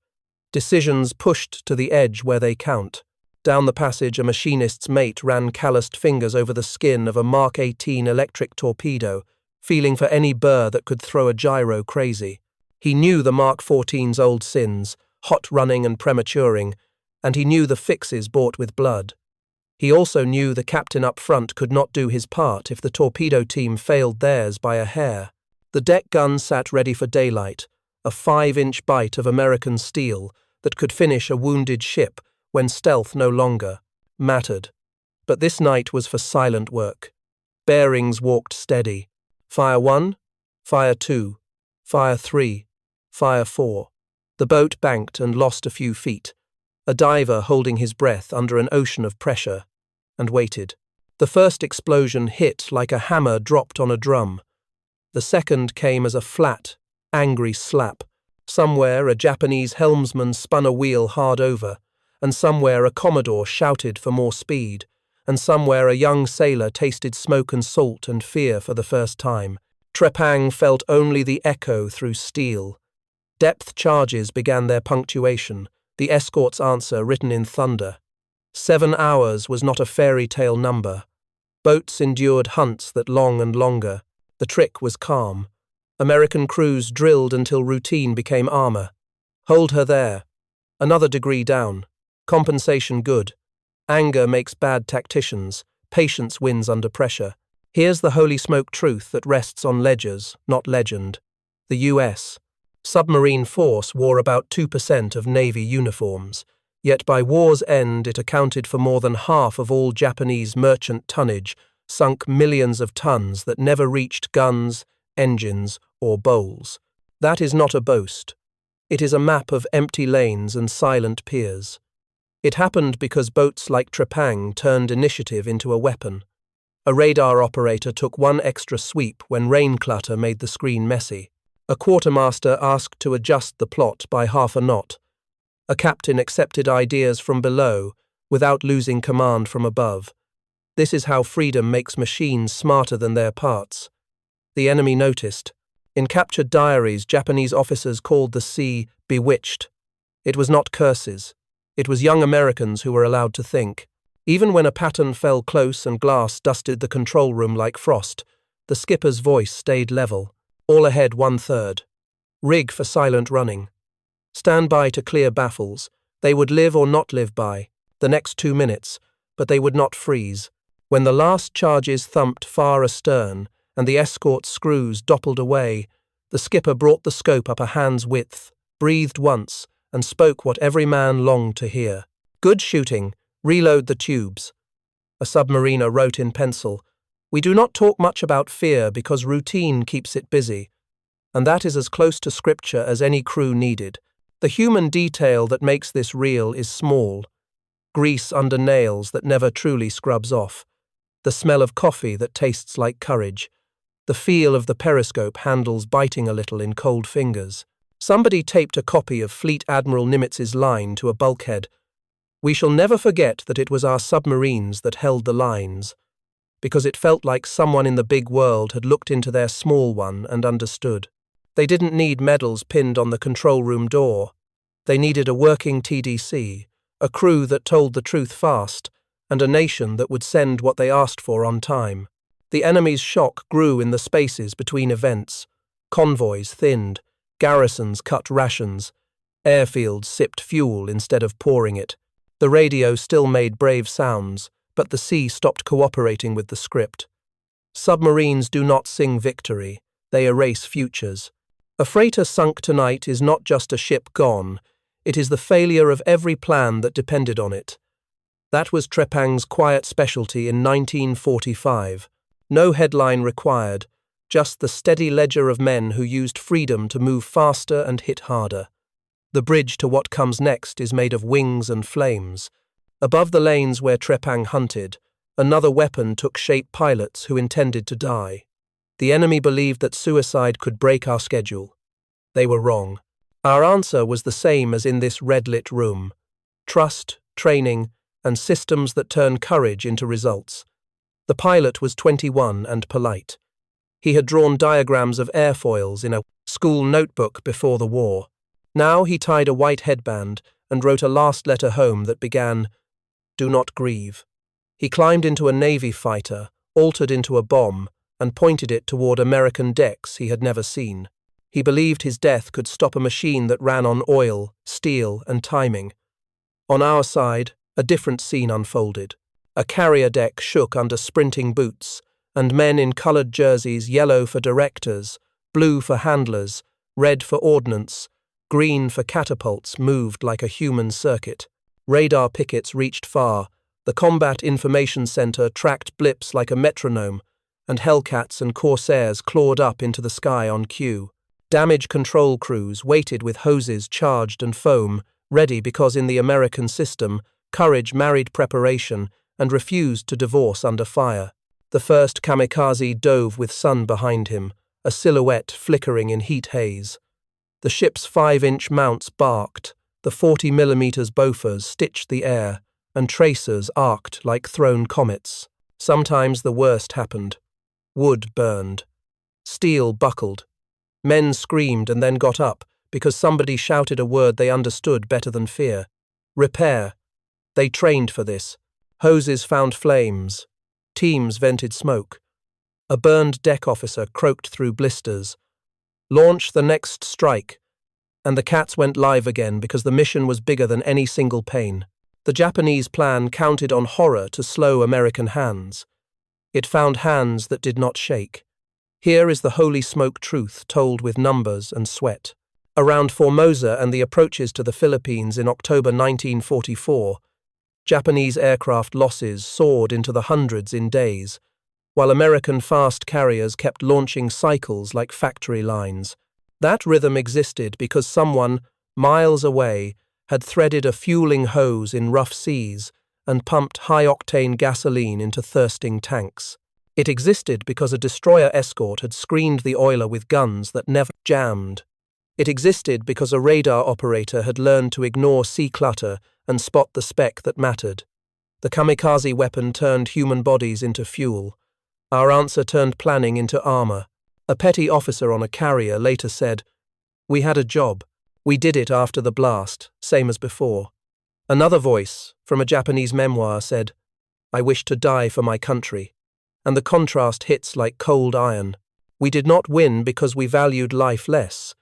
decisions pushed to the edge where they count. Down the passage, a machinist's mate ran calloused fingers over the skin of a Mark 18 electric torpedo, feeling for any burr that could throw a gyro crazy. He knew the Mark 14's old sins, hot running and prematuring, and he knew the fixes bought with blood. He also knew the captain up front could not do his part if the torpedo team failed theirs by a hair. The deck gun sat ready for daylight, a 5-inch bite of American steel that could finish a wounded ship when stealth no longer mattered. But this night was for silent work. Bearings walked steady. Fire 1, fire 2, fire 3, fire 4. The boat banked and lost a few feet. A diver holding his breath under an ocean of pressure, and waited. The first explosion hit like a hammer dropped on a drum. The second came as a flat, angry slap. Somewhere a Japanese helmsman spun a wheel hard over, and somewhere a commodore shouted for more speed, and somewhere a young sailor tasted smoke and salt and fear for the first time. Trepang felt only the echo through steel. Depth charges began their punctuation, the escort's answer written in thunder. 7 hours was not a fairy tale number. Boats endured hunts that long and longer. The trick was calm. American crews drilled until routine became armor. Hold her there. Another degree down. Compensation good. Anger makes bad tacticians. Patience wins under pressure. Here's the holy smoke truth that rests on ledgers, not legend. The U.S. submarine force wore about 2% of Navy uniforms, yet by war's end it accounted for more than half of all Japanese merchant tonnage, sunk millions of tons that never reached guns, engines, or bowls. That is not a boast. It is a map of empty lanes and silent piers. It happened because boats like Trepang turned initiative into a weapon. A radar operator took one extra sweep when rain clutter made the screen messy. A quartermaster asked to adjust the plot by half a knot. A captain accepted ideas from below without losing command from above. This is how freedom makes machines smarter than their parts. The enemy noticed. In captured diaries, Japanese officers called the sea bewitched. It was not curses. It was young Americans who were allowed to think. Even when a pattern fell close and glass dusted the control room like frost, the skipper's voice stayed level. All ahead 1/3. Rig for silent running. Stand by to clear baffles. They would live or not live by the next 2 minutes, but they would not freeze. When the last charges thumped far astern and the escort screws doppled away, the skipper brought the scope up a hand's width, breathed once, and spoke what every man longed to hear. Good shooting. Reload the tubes. A submariner wrote in pencil, "We do not talk much about fear because routine keeps it busy." And that is as close to scripture as any crew needed. The human detail that makes this real is small. Grease under nails that never truly scrubs off. The smell of coffee that tastes like courage. The feel of the periscope handles biting a little in cold fingers. Somebody taped a copy of Fleet Admiral Nimitz's line to a bulkhead. "We shall never forget that it was our submarines that held the lines," because it felt like someone in the big world had looked into their small one and understood. They didn't need medals pinned on the control room door. They needed a working TDC, a crew that told the truth fast, and a nation that would send what they asked for on time. The enemy's shock grew in the spaces between events. Convoys thinned, garrisons cut rations, airfields sipped fuel instead of pouring it. The radio still made brave sounds, but the sea stopped cooperating with the script. Submarines do not sing victory, they erase futures. A freighter sunk tonight is not just a ship gone, it is the failure of every plan that depended on it. That was Trepang's quiet specialty in 1945. No headline required, just the steady ledger of men who used freedom to move faster and hit harder. The bridge to what comes next is made of wings and flames. Above the lanes where Trepang hunted, another weapon took shape pilots who intended to die. The enemy believed that suicide could break our schedule. They were wrong. Our answer was the same as in this red-lit room. Trust, training, and systems that turn courage into results. The pilot was 21 and polite. He had drawn diagrams of airfoils in a school notebook before the war. Now he tied a white headband and wrote a last letter home that began, "Do not grieve." He climbed into a Navy fighter, altered into a bomb, and pointed it toward American decks he had never seen. He believed his death could stop a machine that ran on oil, steel, and timing. On our side, a different scene unfolded. A carrier deck shook under sprinting boots, and men in colored jerseys, yellow for directors, blue for handlers, red for ordnance, green for catapults, moved like a human circuit. Radar pickets reached far, the Combat Information Center tracked blips like a metronome, and Hellcats and Corsairs clawed up into the sky on cue. Damage control crews waited with hoses charged and foam, ready because in the American system, courage married preparation and refused to divorce under fire. The first kamikaze dove with sun behind him, a silhouette flickering in heat haze. The ship's 5-inch mounts barked, the 40mm Bofors stitched the air, and tracers arced like thrown comets. Sometimes the worst happened. Wood burned. Steel buckled. Men screamed and then got up because somebody shouted a word they understood better than fear. Repair. They trained for this. Hoses found flames. Teams vented smoke. A burned deck officer croaked through blisters. Launch the next strike. And the cats went live again because the mission was bigger than any single pain. The Japanese plan counted on horror to slow American hands. It found hands that did not shake. Here is the holy smoke truth told with numbers and sweat. Around Formosa and the approaches to the Philippines in October 1944, Japanese aircraft losses soared into the hundreds in days, while American fast carriers kept launching cycles like factory lines. That rhythm existed because someone, miles away, had threaded a fueling hose in rough seas and pumped high-octane gasoline into thirsting tanks. It existed because a destroyer escort had screened the oiler with guns that never jammed. It existed because a radar operator had learned to ignore sea clutter and spot the speck that mattered. The kamikaze weapon turned human bodies into fuel. Our answer turned planning into armor. A petty officer on a carrier later said, "We had a job. We did it after the blast, same as before." Another voice, from a Japanese memoir, said, "I wish to die for my country." And the contrast hits like cold iron. We did not win because we valued life less.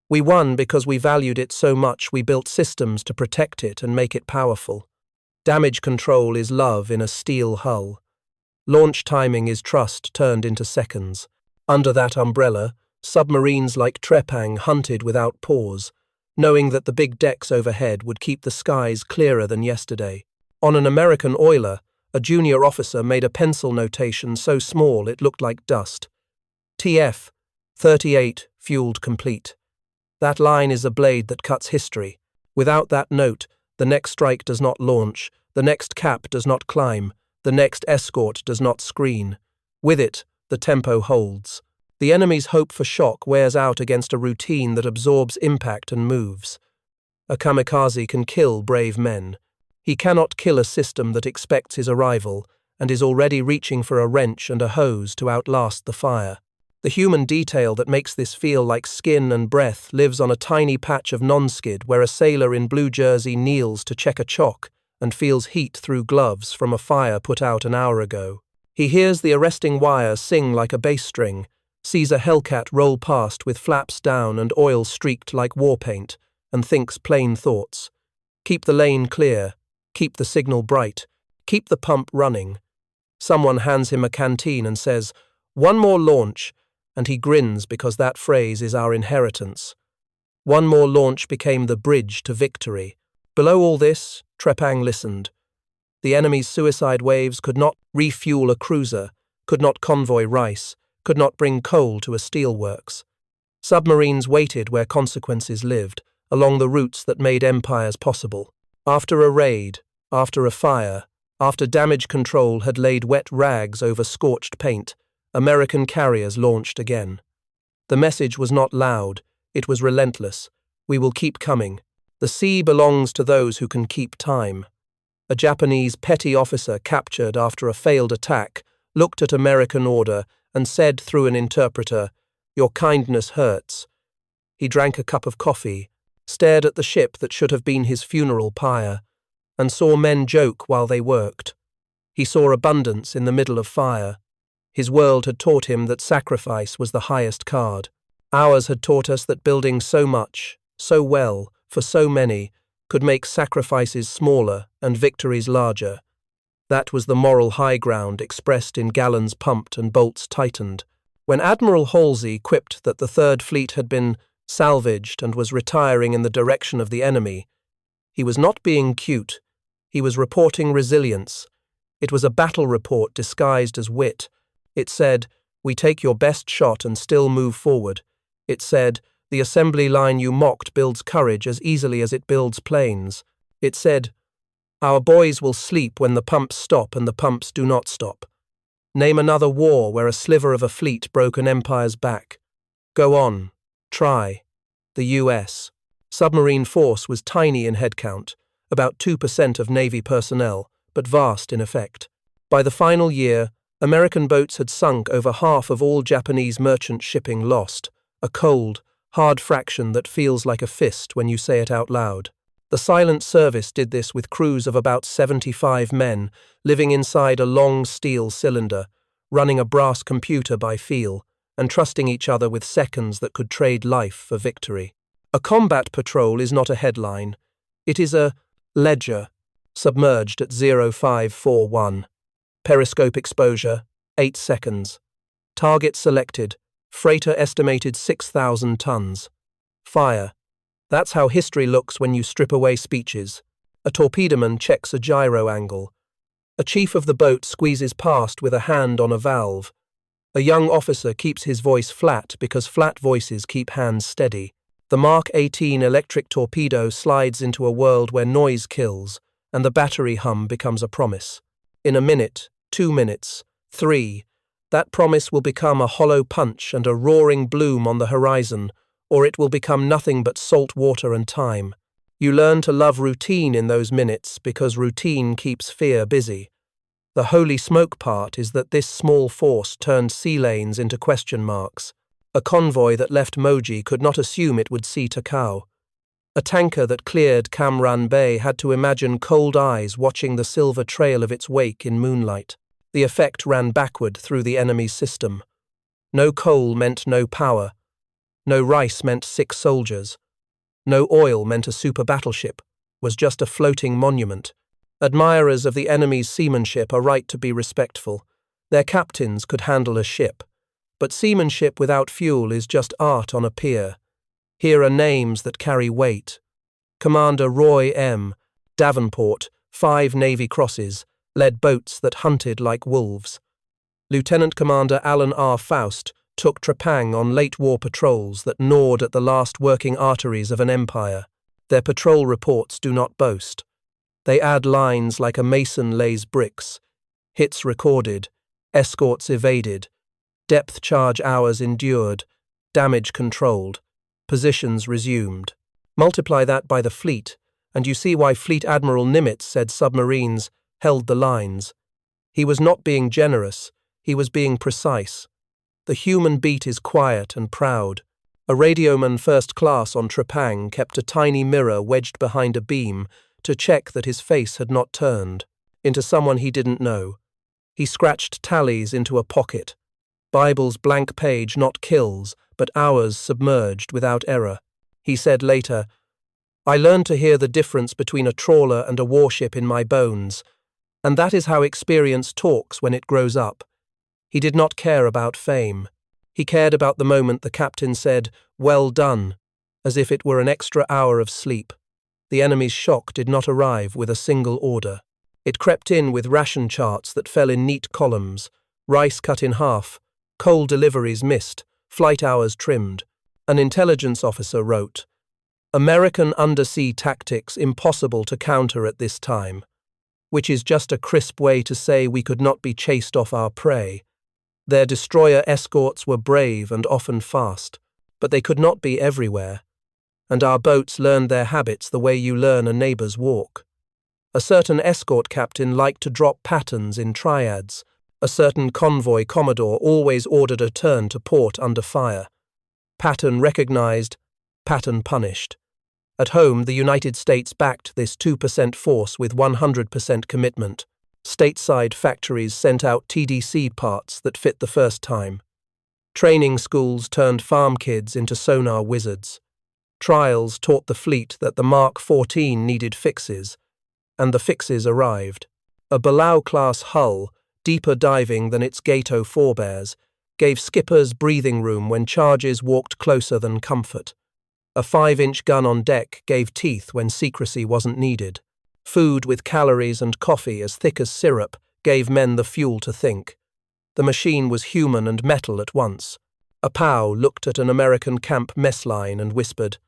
We won because we valued it so much we built systems to protect it and make it powerful. Damage control is love in a steel hull. Launch timing is trust turned into seconds. Under that umbrella, submarines like Trepang hunted without pause, knowing that the big decks overhead would keep the skies clearer than yesterday. On an American oiler, a junior officer made a pencil notation so small it looked like dust. TF, 38, fueled complete. That line is a blade that cuts history. Without that note, the next strike does not launch, the next cap does not climb, the next escort does not screen. With it, the tempo holds. The enemy's hope for shock wears out against a routine that absorbs impact and moves. A kamikaze can kill brave men. He cannot kill a system that expects his arrival and is already reaching for a wrench and a hose to outlast the fire. The human detail that makes this feel like skin and breath lives on a tiny patch of non-skid where a sailor in blue jersey kneels to check a chock and feels heat through gloves from a fire put out an hour ago. He hears the arresting wire sing like a bass string, sees a Hellcat roll past with flaps down and oil streaked like war paint, and thinks plain thoughts. Keep the lane clear, keep the signal bright, keep the pump running. Someone hands him a canteen and says, "One more launch," and he grins because that phrase is our inheritance. One more launch became the bridge to victory. Below all this, Trepang listened. The enemy's suicide waves could not refuel a cruiser, could not convoy rice, could not bring coal to a steelworks. Submarines waited where consequences lived, along the routes that made empires possible. After a raid, after a fire, after damage control had laid wet rags over scorched paint, American carriers launched again. The message was not loud, it was relentless. We will keep coming. The sea belongs to those who can keep time. A Japanese petty officer captured after a failed attack looked at American order and said through an interpreter, "Your kindness hurts." He drank a cup of coffee, stared at the ship that should have been his funeral pyre, and saw men joke while they worked. He saw abundance in the middle of fire. His world had taught him that sacrifice was the highest card. Ours had taught us that building so much, so well, for so many, could make sacrifices smaller and victories larger. That was the moral high ground expressed in gallons pumped and bolts tightened. When Admiral Halsey quipped that the Third Fleet had been salvaged and was retiring in the direction of the enemy, he was not being cute. He was reporting resilience. It was a battle report disguised as wit. It said, "We take your best shot and still move forward." It said, "The assembly line you mocked builds courage as easily as it builds planes." It said, "Our boys will sleep when the pumps stop and the pumps do not stop." Name another war where a sliver of a fleet broke an empire's back. Go on. Try. The US. Submarine force was tiny in headcount, about 2% of Navy personnel, but vast in effect. By the final year, American boats had sunk over half of all Japanese merchant shipping lost, a cold, hard fraction that feels like a fist when you say it out loud. The silent service did this with crews of about 75 men, living inside a long steel cylinder, running a brass computer by feel, and trusting each other with seconds that could trade life for victory. A combat patrol is not a headline. It is a ledger, submerged at 0541. Periscope exposure, 8 seconds. Target selected. Freighter estimated 6,000 tons. Fire. That's how history looks when you strip away speeches. A torpedoman checks a gyro angle. A chief of the boat squeezes past with a hand on a valve. A young officer keeps his voice flat because flat voices keep hands steady. The Mark 18 electric torpedo slides into a world where noise kills, and the battery hum becomes a promise. In a minute, 2 minutes, 3, that promise will become a hollow punch and a roaring bloom on the horizon, or it will become nothing but salt water and time. You learn to love routine in those minutes because routine keeps fear busy. The holy smoke part is that this small force turned sea lanes into question marks. A convoy that left Moji could not assume it would see Takao. A tanker that cleared Kamran Bay had to imagine cold eyes watching the silver trail of its wake in moonlight. The effect ran backward through the enemy's system. No coal meant no power. No rice meant 6 soldiers. No oil meant a super battleship, was just a floating monument. Admirers of the enemy's seamanship are right to be respectful. Their captains could handle a ship. But seamanship without fuel is just art on a pier. Here are names that carry weight. Commander Roy M. Davenport, 5 Navy Crosses, led boats that hunted like wolves. Lieutenant Commander Alan R. Faust took Trepang on late war patrols that gnawed at the last working arteries of an empire. Their patrol reports do not boast. They add lines like a mason lays bricks. Hits recorded, escorts evaded, depth charge hours endured, damage controlled, positions resumed. Multiply that by the fleet, and you see why Fleet Admiral Nimitz said submarines held the lines. He was not being generous, he was being precise. The human beat is quiet and proud. A radioman first class on Trepang kept a tiny mirror wedged behind a beam to check that his face had not turned into someone he didn't know. He scratched tallies into a pocket. Bible's blank page, not kills, but hours submerged without error. He said later, "I learned to hear the difference between a trawler and a warship in my bones, and that is how experience talks when it grows up." He did not care about fame. He cared about the moment the captain said, "Well done," as if it were an extra hour of sleep. The enemy's shock did not arrive with a single order. It crept in with ration charts that fell in neat columns, rice cut in half, coal deliveries missed, flight hours trimmed. An intelligence officer wrote, "American undersea tactics impossible to counter at this time," which is just a crisp way to say we could not be chased off our prey. Their destroyer escorts were brave and often fast, but they could not be everywhere. And our boats learned their habits the way you learn a neighbor's walk. A certain escort captain liked to drop patterns in triads. A certain convoy commodore always ordered a turn to port under fire. Pattern recognized, pattern punished. At home, the United States backed this 2% force with 100% commitment. Stateside factories sent out TDC parts that fit the first time. Training schools turned farm kids into sonar wizards. Trials taught the fleet that the Mark 14 needed fixes, and the fixes arrived. A Below-class hull, deeper diving than its Gato forebears, gave skippers breathing room when charges walked closer than comfort. A 5-inch gun on deck gave teeth when secrecy wasn't needed. Food with calories and coffee as thick as syrup gave men the fuel to think. The machine was human and metal at once. A POW looked at an American camp mess line and whispered,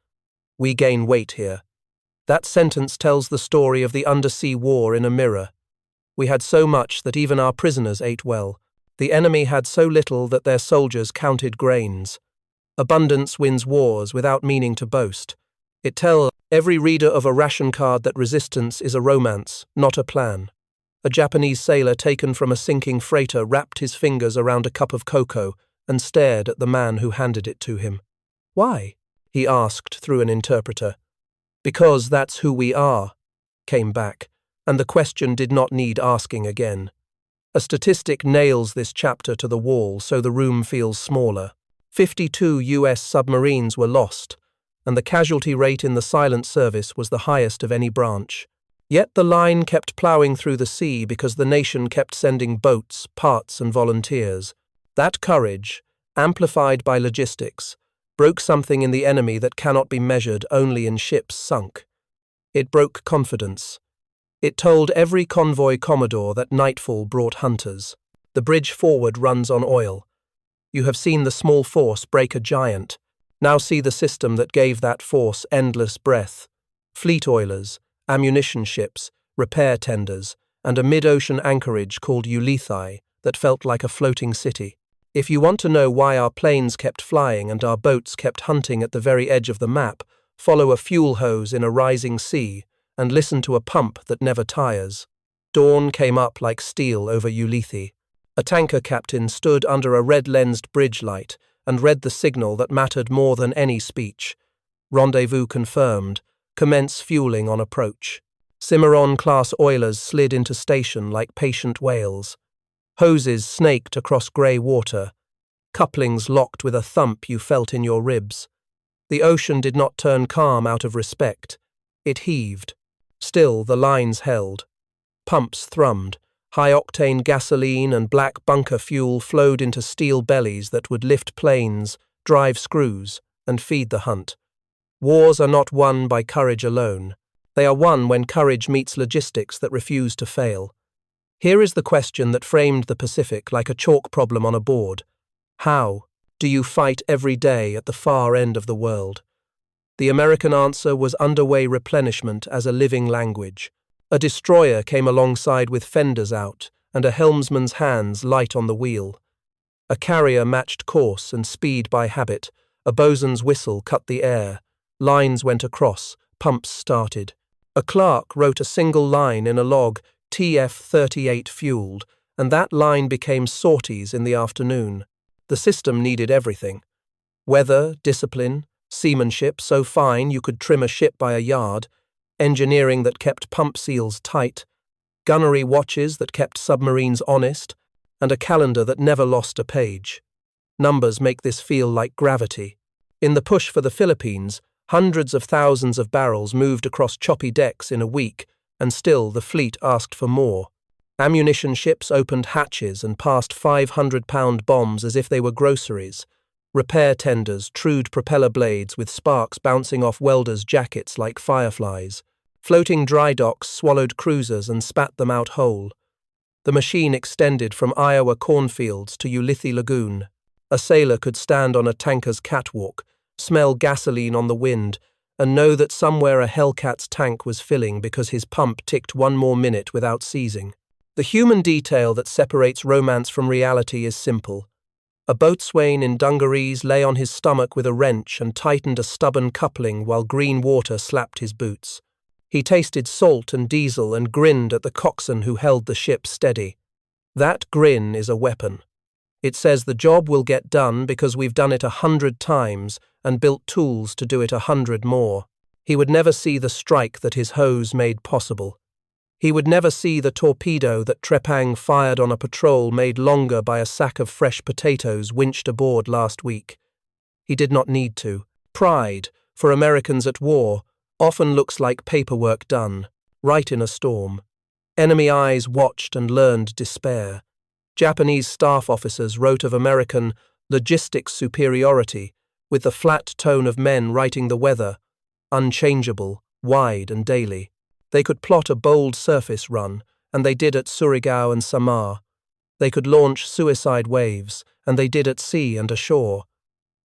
"We gain weight here." That sentence tells the story of the undersea war in a mirror. We had so much that even our prisoners ate well. The enemy had so little that their soldiers counted grains. Abundance wins wars without meaning to boast. It tells every reader of a ration card that resistance is a romance, not a plan. A Japanese sailor taken from a sinking freighter wrapped his fingers around a cup of cocoa and stared at the man who handed it to him. "Why?" he asked through an interpreter. "Because that's who we are," came back, and the question did not need asking again. A statistic nails this chapter to the wall so the room feels smaller. 52 US submarines were lost, and the casualty rate in the silent service was the highest of any branch. Yet the line kept ploughing through the sea because the nation kept sending boats, parts, and volunteers. That courage, amplified by logistics, broke something in the enemy that cannot be measured only in ships sunk. It broke confidence. It told every convoy commodore that nightfall brought hunters. The bridge forward runs on oil. You have seen the small force break a giant. Now see the system that gave that force endless breath. Fleet oilers, ammunition ships, repair tenders, and a mid-ocean anchorage called Ulithi that felt like a floating city. If you want to know why our planes kept flying and our boats kept hunting at the very edge of the map, follow a fuel hose in a rising sea and listen to a pump that never tires. Dawn came up like steel over Ulithi. A tanker captain stood under a red-lensed bridge light and read the signal that mattered more than any speech. Rendezvous confirmed. Commence fueling on approach. Cimarron-class oilers slid into station like patient whales. Hoses snaked across grey water. Couplings locked with a thump you felt in your ribs. The ocean did not turn calm out of respect. It heaved. Still, the lines held. Pumps thrummed. High-octane gasoline and black bunker fuel flowed into steel bellies that would lift planes, drive screws, and feed the hunt. Wars are not won by courage alone. They are won when courage meets logistics that refuse to fail. Here is the question that framed the Pacific like a chalk problem on a board. How do you fight every day at the far end of the world? The American answer was underway replenishment as a living language. A destroyer came alongside with fenders out and a helmsman's hands light on the wheel. A carrier matched course and speed by habit. A bosun's whistle cut the air. Lines went across. Pumps started. A clerk wrote a single line in a log, TF-38 fueled, and that line became sorties in the afternoon. The system needed everything. Weather, discipline, seamanship so fine you could trim a ship by a yard, engineering that kept pump seals tight, gunnery watches that kept submarines honest, and a calendar that never lost a page. Numbers make this feel like gravity. In the push for the Philippines, hundreds of thousands of barrels moved across choppy decks in a week, and still the fleet asked for more. Ammunition ships opened hatches and passed 500-pound bombs as if they were groceries. Repair tenders trued propeller blades with sparks bouncing off welders' jackets like fireflies. Floating dry docks swallowed cruisers and spat them out whole. The machine extended from Iowa cornfields to Ulithi Lagoon. A sailor could stand on a tanker's catwalk, smell gasoline on the wind, and know that somewhere a Hellcat's tank was filling because his pump ticked one more minute without seizing. The human detail that separates romance from reality is simple. A boatswain in dungarees lay on his stomach with a wrench and tightened a stubborn coupling while green water slapped his boots. He tasted salt and diesel and grinned at the coxswain who held the ship steady. That grin is a weapon. It says the job will get done because we've done it 100 times and built tools to do it 100 more. He would never see the strike that his hose made possible. He would never see the torpedo that Trepang fired on a patrol made longer by a sack of fresh potatoes winched aboard last week. He did not need to. Pride, for Americans at war, often looks like paperwork done, right in a storm. Enemy eyes watched and learned despair. Japanese staff officers wrote of American logistics superiority with the flat tone of men writing the weather, unchangeable, wide and daily. They could plot a bold surface run, and they did at Surigao and Samar. They could launch suicide waves, and they did at sea and ashore.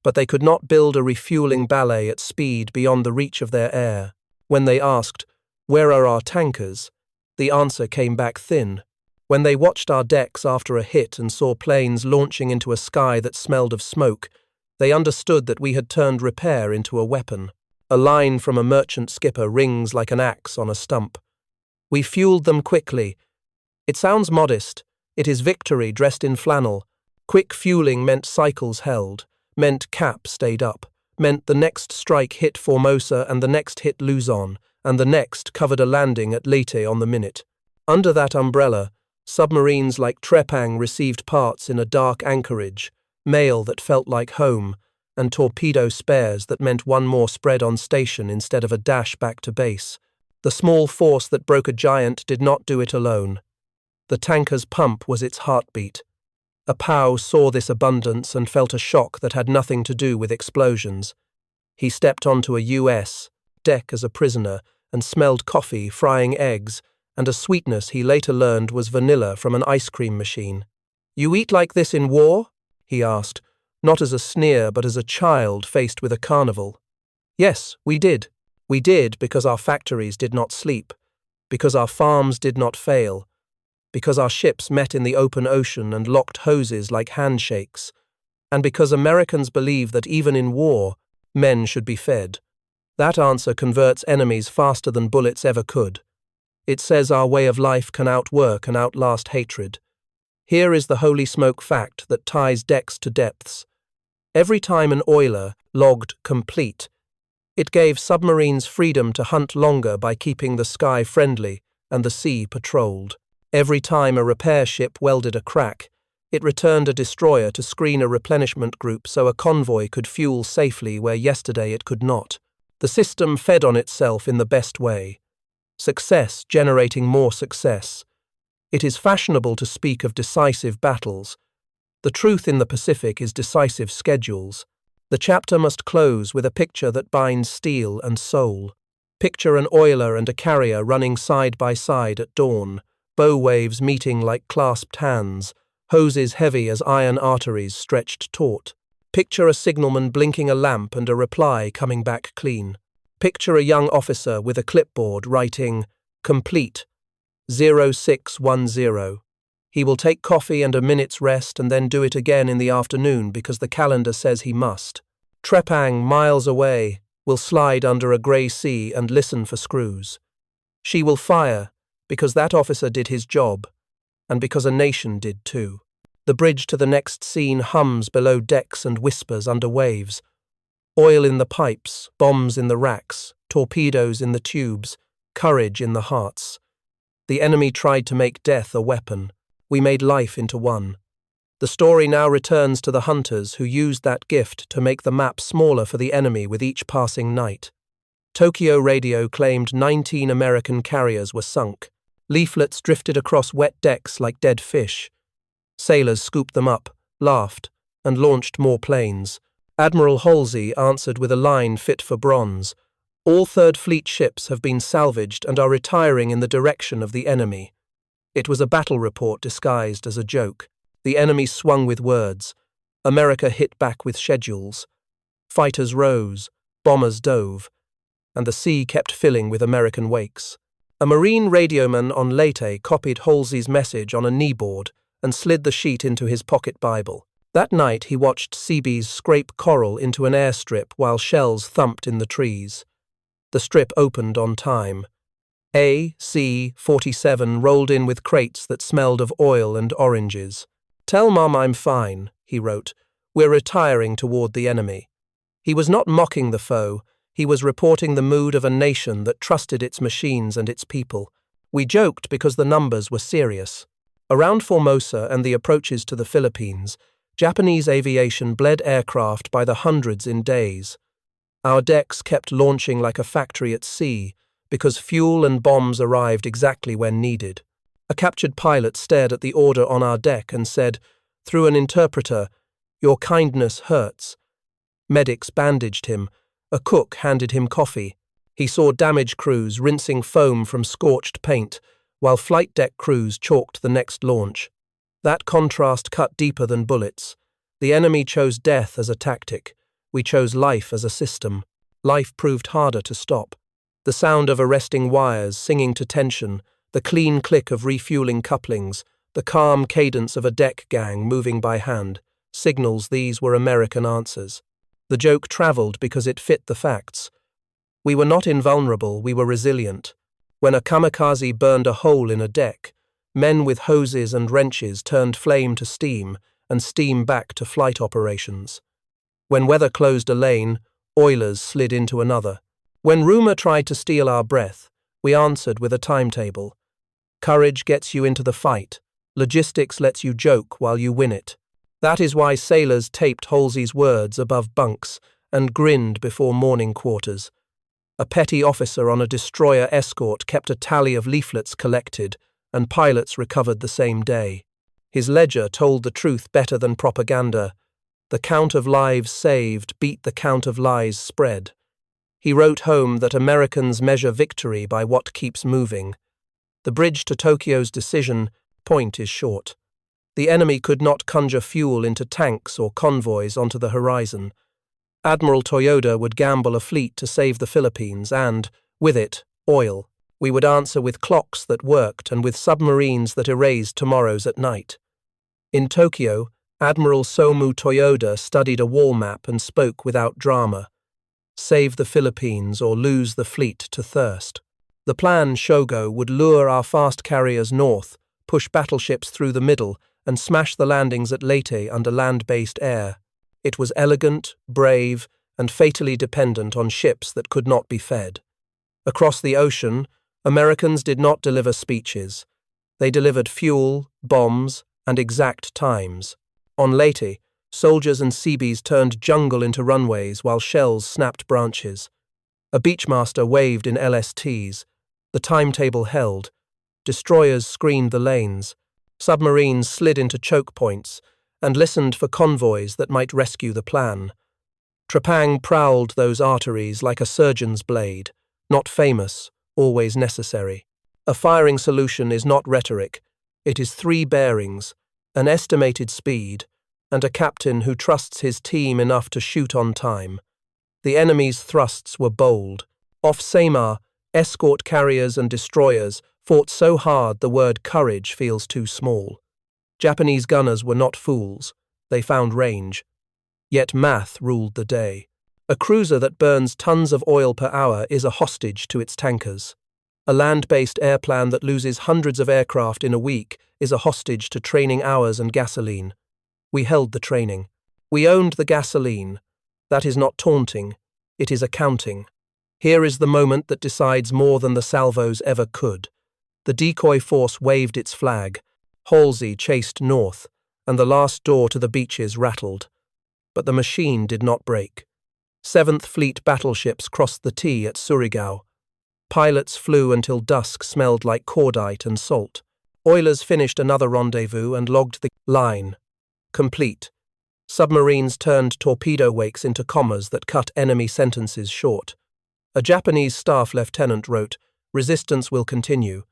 But they could not build a refueling ballet at speed beyond the reach of their air. When they asked, "Where are our tankers?" the answer came back thin. When they watched our decks after a hit and saw planes launching into a sky that smelled of smoke, they understood that we had turned repair into a weapon. A line from a merchant skipper rings like an axe on a stump. We fueled them quickly. It sounds modest. It is victory dressed in flannel. Quick fueling meant cycles held, meant cap stayed up, meant the next strike hit Formosa and the next hit Luzon, and the next covered a landing at Leyte on the minute. Under that umbrella, submarines like Trepang received parts in a dark anchorage, mail that felt like home, and torpedo spares that meant one more spread on station instead of a dash back to base. The small force that broke a giant did not do it alone. The tanker's pump was its heartbeat. A POW saw this abundance and felt a shock that had nothing to do with explosions. He stepped onto a US deck as a prisoner and smelled coffee, frying eggs, and a sweetness he later learned was vanilla from an ice cream machine. "You eat like this in war?" he asked, not as a sneer but as a child faced with a carnival. Yes, we did. We did because our factories did not sleep, because our farms did not fail, because our ships met in the open ocean and locked hoses like handshakes, and because Americans believe that even in war, men should be fed. That answer converts enemies faster than bullets ever could. It says our way of life can outwork and outlast hatred. Here is the holy smoke fact that ties decks to depths. Every time an oiler logged complete, it gave submarines freedom to hunt longer by keeping the sky friendly and the sea patrolled. Every time a repair ship welded a crack, it returned a destroyer to screen a replenishment group so a convoy could fuel safely where yesterday it could not. The system fed on itself in the best way. Success generating more success. It is fashionable to speak of decisive battles. The truth in the Pacific is decisive schedules. The chapter must close with a picture that binds steel and soul. Picture an oiler and a carrier running side by side at dawn, bow waves meeting like clasped hands, hoses heavy as iron arteries stretched taut. Picture a signalman blinking a lamp and a reply coming back clean. Picture a young officer with a clipboard writing, "Complete, 0610. He will take coffee and a minute's rest and then do it again in the afternoon because the calendar says he must. Trepang, miles away, will slide under a grey sea and listen for screws. She will fire because that officer did his job and because a nation did too. The bridge to the next scene hums below decks and whispers under waves. Oil in the pipes, bombs in the racks, torpedoes in the tubes, courage in the hearts. The enemy tried to make death a weapon. We made life into one. The story now returns to the hunters who used that gift to make the map smaller for the enemy with each passing night. Tokyo radio claimed 19 American carriers were sunk. Leaflets drifted across wet decks like dead fish. Sailors scooped them up, laughed, and launched more planes. Admiral Halsey answered with a line fit for bronze. All Third Fleet ships have been salvaged and are retiring in the direction of the enemy. It was a battle report disguised as a joke. The enemy swung with words. America hit back with schedules. Fighters rose, bombers dove, and the sea kept filling with American wakes. A Marine radioman on Leyte copied Halsey's message on a kneeboard and slid the sheet into his pocket Bible. That night he watched Seabees scrape coral into an airstrip while shells thumped in the trees. The strip opened on time. AC-47 rolled in with crates that smelled of oil and oranges. "Tell Mom I'm fine," he wrote. "We're retiring toward the enemy." He was not mocking the foe. He was reporting the mood of a nation that trusted its machines and its people. We joked because the numbers were serious. Around Formosa and the approaches to the Philippines, Japanese aviation bled aircraft by the hundreds in days. Our decks kept launching like a factory at sea because fuel and bombs arrived exactly when needed. A captured pilot stared at the order on our deck and said, through an interpreter, "Your kindness hurts." Medics bandaged him. A cook handed him coffee. He saw damage crews rinsing foam from scorched paint, while flight deck crews chalked the next launch. That contrast cut deeper than bullets. The enemy chose death as a tactic. We chose life as a system. Life proved harder to stop. The sound of arresting wires singing to tension, the clean click of refueling couplings, the calm cadence of a deck gang moving by hand, signals these were American answers. The joke traveled because it fit the facts. We were not invulnerable, we were resilient. When a kamikaze burned a hole in a deck, men with hoses and wrenches turned flame to steam and steam back to flight operations. When weather closed a lane, oilers slid into another. When rumor tried to steal our breath, we answered with a timetable. Courage gets you into the fight. Logistics lets you joke while you win it. That is why sailors taped Halsey's words above bunks and grinned before morning quarters. A petty officer on a destroyer escort kept a tally of leaflets collected, and pilots recovered the same day. His ledger told the truth better than propaganda. The count of lives saved beat the count of lies spread. He wrote home that Americans measure victory by what keeps moving. The bridge to Tokyo's decision point is short. The enemy could not conjure fuel into tanks or convoys onto the horizon. Admiral Toyoda would gamble a fleet to save the Philippines and, with it, oil. We would answer with clocks that worked and with submarines that erased tomorrows at night. In Tokyo, Admiral Somu Toyoda studied a wall map and spoke without drama. Save the Philippines or lose the fleet to thirst. The plan, Shogo, would lure our fast carriers north, push battleships through the middle, and smash the landings at Leyte under land-based air. It was elegant, brave, and fatally dependent on ships that could not be fed. Across the ocean, Americans did not deliver speeches. They delivered fuel, bombs, and exact times. On Leyte, soldiers and Seabees turned jungle into runways while shells snapped branches. A beachmaster waved in LSTs. The timetable held. Destroyers screened the lanes. Submarines slid into choke points and listened for convoys that might rescue the plan. Trepang prowled those arteries like a surgeon's blade, not famous, always necessary. A firing solution is not rhetoric. It is 3 bearings, an estimated speed, and a captain who trusts his team enough to shoot on time. The enemy's thrusts were bold. Off Samar, escort carriers and destroyers fought so hard the word courage feels too small. Japanese gunners were not fools. They found range. Yet math ruled the day. A cruiser that burns tons of oil per hour is a hostage to its tankers. A land-based airplane that loses hundreds of aircraft in a week is a hostage to training hours and gasoline. We held the training. We owned the gasoline. That is not taunting. It is accounting. Here is the moment that decides more than the salvos ever could. The decoy force waved its flag. Halsey chased north. and the last door to the beaches rattled. But the machine did not break. 7th Fleet battleships crossed the T at Surigao. Pilots flew until dusk smelled like cordite and salt. Oilers finished another rendezvous and logged the line. Complete. Submarines turned torpedo wakes into commas that cut enemy sentences short. A Japanese staff lieutenant wrote, "Resistance will continue."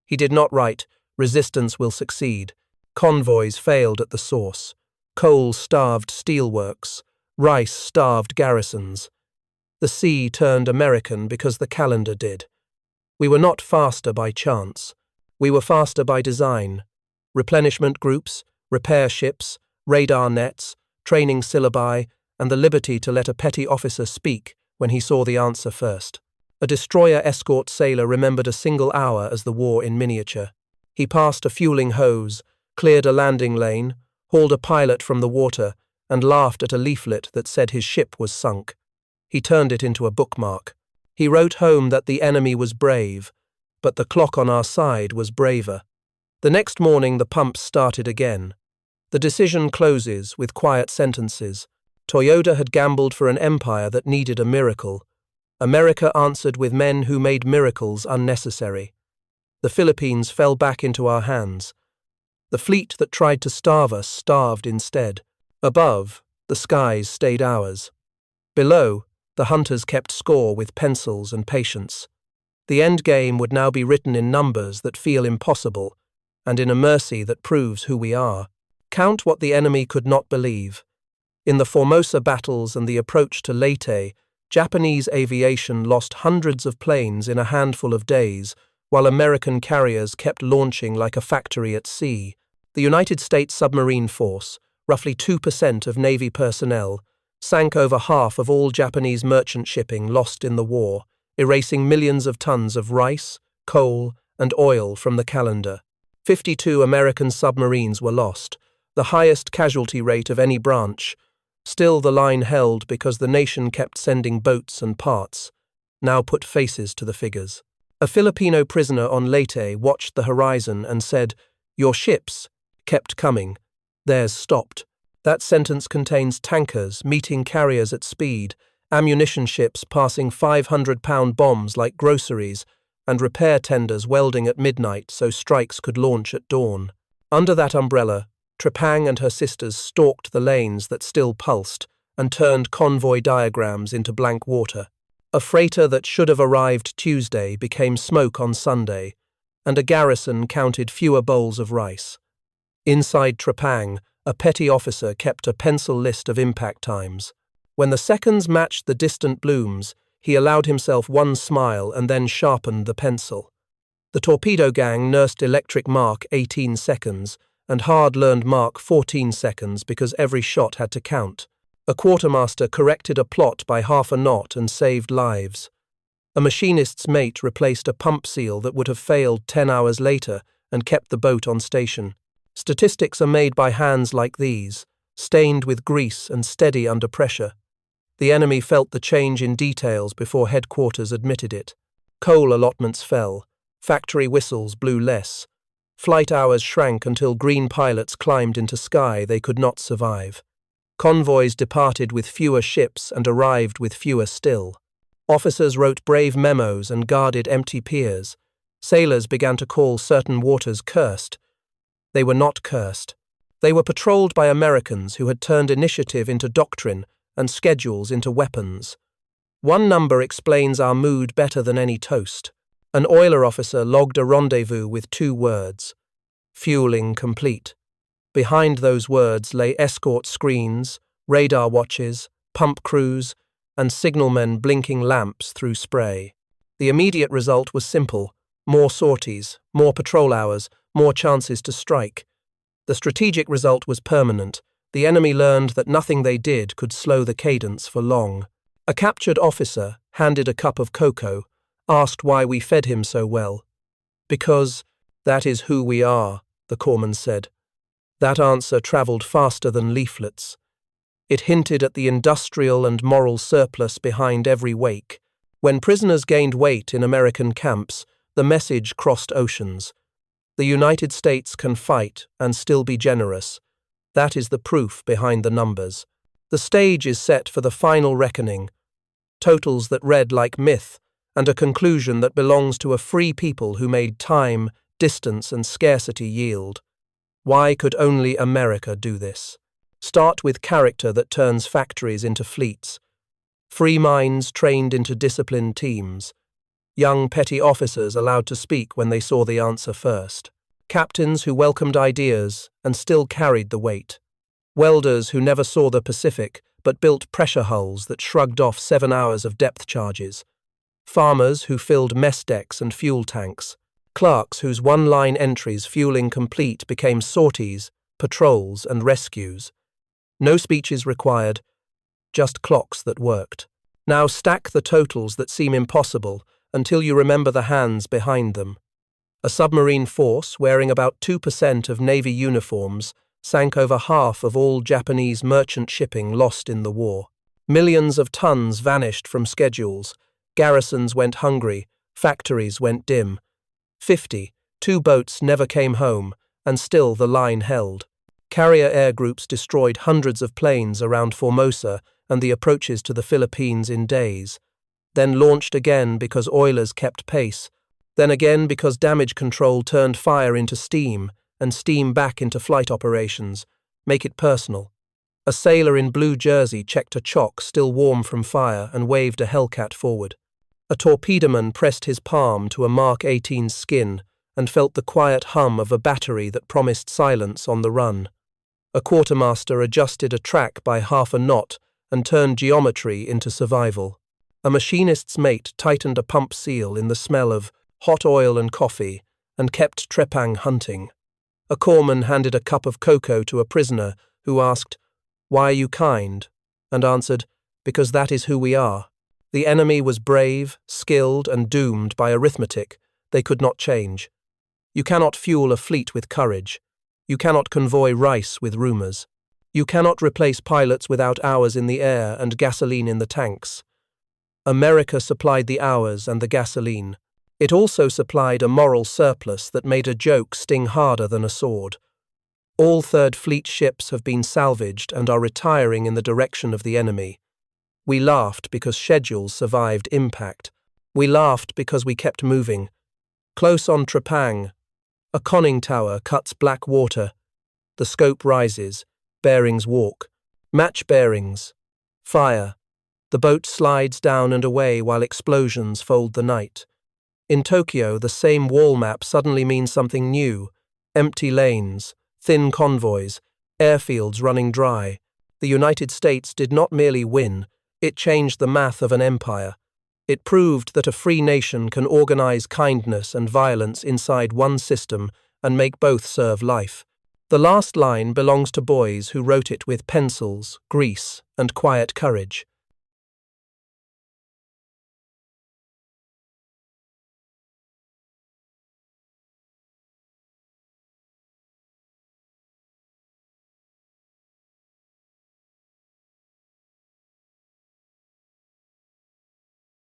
He did not write, "Resistance will succeed." Convoys failed at the source. Coal starved steelworks. Rice starved garrisons. The sea turned American because the calendar did. We were not faster by chance. We were faster by design. Replenishment groups, repair ships, radar nets, training syllabi, and the liberty to let a petty officer speak when he saw the answer first. A destroyer escort sailor remembered a single hour as the war in miniature. He passed a fueling hose, cleared a landing lane, hauled a pilot from the water, and laughed at a leaflet that said his ship was sunk. He turned it into a bookmark. He wrote home that the enemy was brave, but the clock on our side was braver. The next morning the pumps started again. The decision closes with quiet sentences. Toyota had gambled for an empire that needed a miracle. America answered with men who made miracles unnecessary. The Philippines fell back into our hands. The fleet that tried to starve us starved instead. Above, the skies stayed ours. Below, the hunters kept score with pencils and patience. The end game would now be written in numbers that feel impossible, and in a mercy that proves who we are. Count what the enemy could not believe. In the Formosa battles and the approach to Leyte, Japanese aviation lost hundreds of planes in a handful of days, while American carriers kept launching like a factory at sea. The United States submarine force, roughly 2% of Navy personnel, sank over half of all Japanese merchant shipping lost in the war, erasing millions of tons of rice, coal, and oil from the calendar. 52 American submarines were lost, the highest casualty rate of any branch. Still the line held because the nation kept sending boats and parts, now put faces to the figures. A Filipino prisoner on Leyte watched the horizon and said, "Your ships kept coming. Theirs stopped." That sentence contains tankers meeting carriers at speed, ammunition ships passing 500-pound bombs like groceries, and repair tenders welding at midnight so strikes could launch at dawn. Under that umbrella, Trepang and her sisters stalked the lanes that still pulsed and turned convoy diagrams into blank water. A freighter that should have arrived Tuesday became smoke on Sunday, and a garrison counted fewer bowls of rice. Inside Trepang, a petty officer kept a pencil list of impact times. When the seconds matched the distant blooms, he allowed himself one smile and then sharpened the pencil. The torpedo gang nursed electric Mach 18 seconds and hard-learned Mach 14 seconds because every shot had to count. A quartermaster corrected a plot by half a knot and saved lives. A machinist's mate replaced a pump seal that would have failed 10 hours later and kept the boat on station. Statistics are made by hands like these, stained with grease and steady under pressure. The enemy felt the change in details before headquarters admitted it. Coal allotments fell. Factory whistles blew less. Flight hours shrank until green pilots climbed into sky they could not survive. Convoys departed with fewer ships and arrived with fewer still. Officers wrote brave memos and guarded empty piers. Sailors began to call certain waters cursed. They were not cursed. They were patrolled by Americans who had turned initiative into doctrine and schedules into weapons. One number explains our mood better than any toast. An oiler officer logged a rendezvous with 2 words: fueling complete. Behind those words lay escort screens, radar watches, pump crews, and signalmen blinking lamps through spray. The immediate result was simple: more sorties, more patrol hours, more chances to strike. The strategic result was permanent. The enemy learned that nothing they did could slow the cadence for long. A captured officer, handed a cup of cocoa, asked why we fed him so well. "Because that is who we are," the corpsman said. That answer travelled faster than leaflets. It hinted at the industrial and moral surplus behind every wake. When prisoners gained weight in American camps, the message crossed oceans. The United States can fight and still be generous. That is the proof behind the numbers. The stage is set for the final reckoning, totals that read like myth, and a conclusion that belongs to a free people who made time, distance, and scarcity yield. Why could only America do this? Start with character that turns factories into fleets, free minds trained into disciplined teams, young petty officers allowed to speak when they saw the answer first, captains who welcomed ideas and still carried the weight, welders who never saw the Pacific but built pressure hulls that shrugged off 7 hours of depth charges, farmers who filled mess decks and fuel tanks, clerks whose one-line entries, fueling complete, became sorties, patrols, and rescues. No speeches required, just clocks that worked. Now stack the totals that seem impossible until you remember the hands behind them. A submarine force wearing about 2% of Navy uniforms sank over half of all Japanese merchant shipping lost in the war. Millions of tons vanished from schedules, garrisons went hungry, factories went dim. 52 boats never came home, and still the line held. Carrier air groups destroyed hundreds of planes around Formosa and the approaches to the Philippines in days, then launched again because oilers kept pace, then again because damage control turned fire into steam and steam back into flight operations. Make it personal. A sailor in blue jersey checked a chock still warm from fire and waved a Hellcat forward. A torpedoman pressed his palm to a Mark 18 skin and felt the quiet hum of a battery that promised silence on the run. A quartermaster adjusted a track by half a knot and turned geometry into survival. A machinist's mate tightened a pump seal in the smell of hot oil and coffee and kept Trepang hunting. A corpsman handed a cup of cocoa to a prisoner who asked, "Why are you kind?" and answered, "Because that is who we are." The enemy was brave, skilled, and doomed by arithmetic they could not change. You cannot fuel a fleet with courage. You cannot convoy rice with rumors. You cannot replace pilots without hours in the air and gasoline in the tanks. America supplied the hours and the gasoline. It also supplied a moral surplus that made a joke sting harder than a sword. All Third Fleet ships have been salvaged and are retiring in the direction of the enemy. We laughed because schedules survived impact. We laughed because we kept moving. Close on Trepang, a conning tower cuts black water. The scope rises. Bearings walk. Match bearings. Fire. The boat slides down and away while explosions fold the night. In Tokyo, the same wall map suddenly means something new. Empty lanes, thin convoys, airfields running dry. The United States did not merely win, it changed the math of an empire. It proved that a free nation can organize kindness and violence inside one system and make both serve life. The last line belongs to boys who wrote it with pencils, grease, and quiet courage.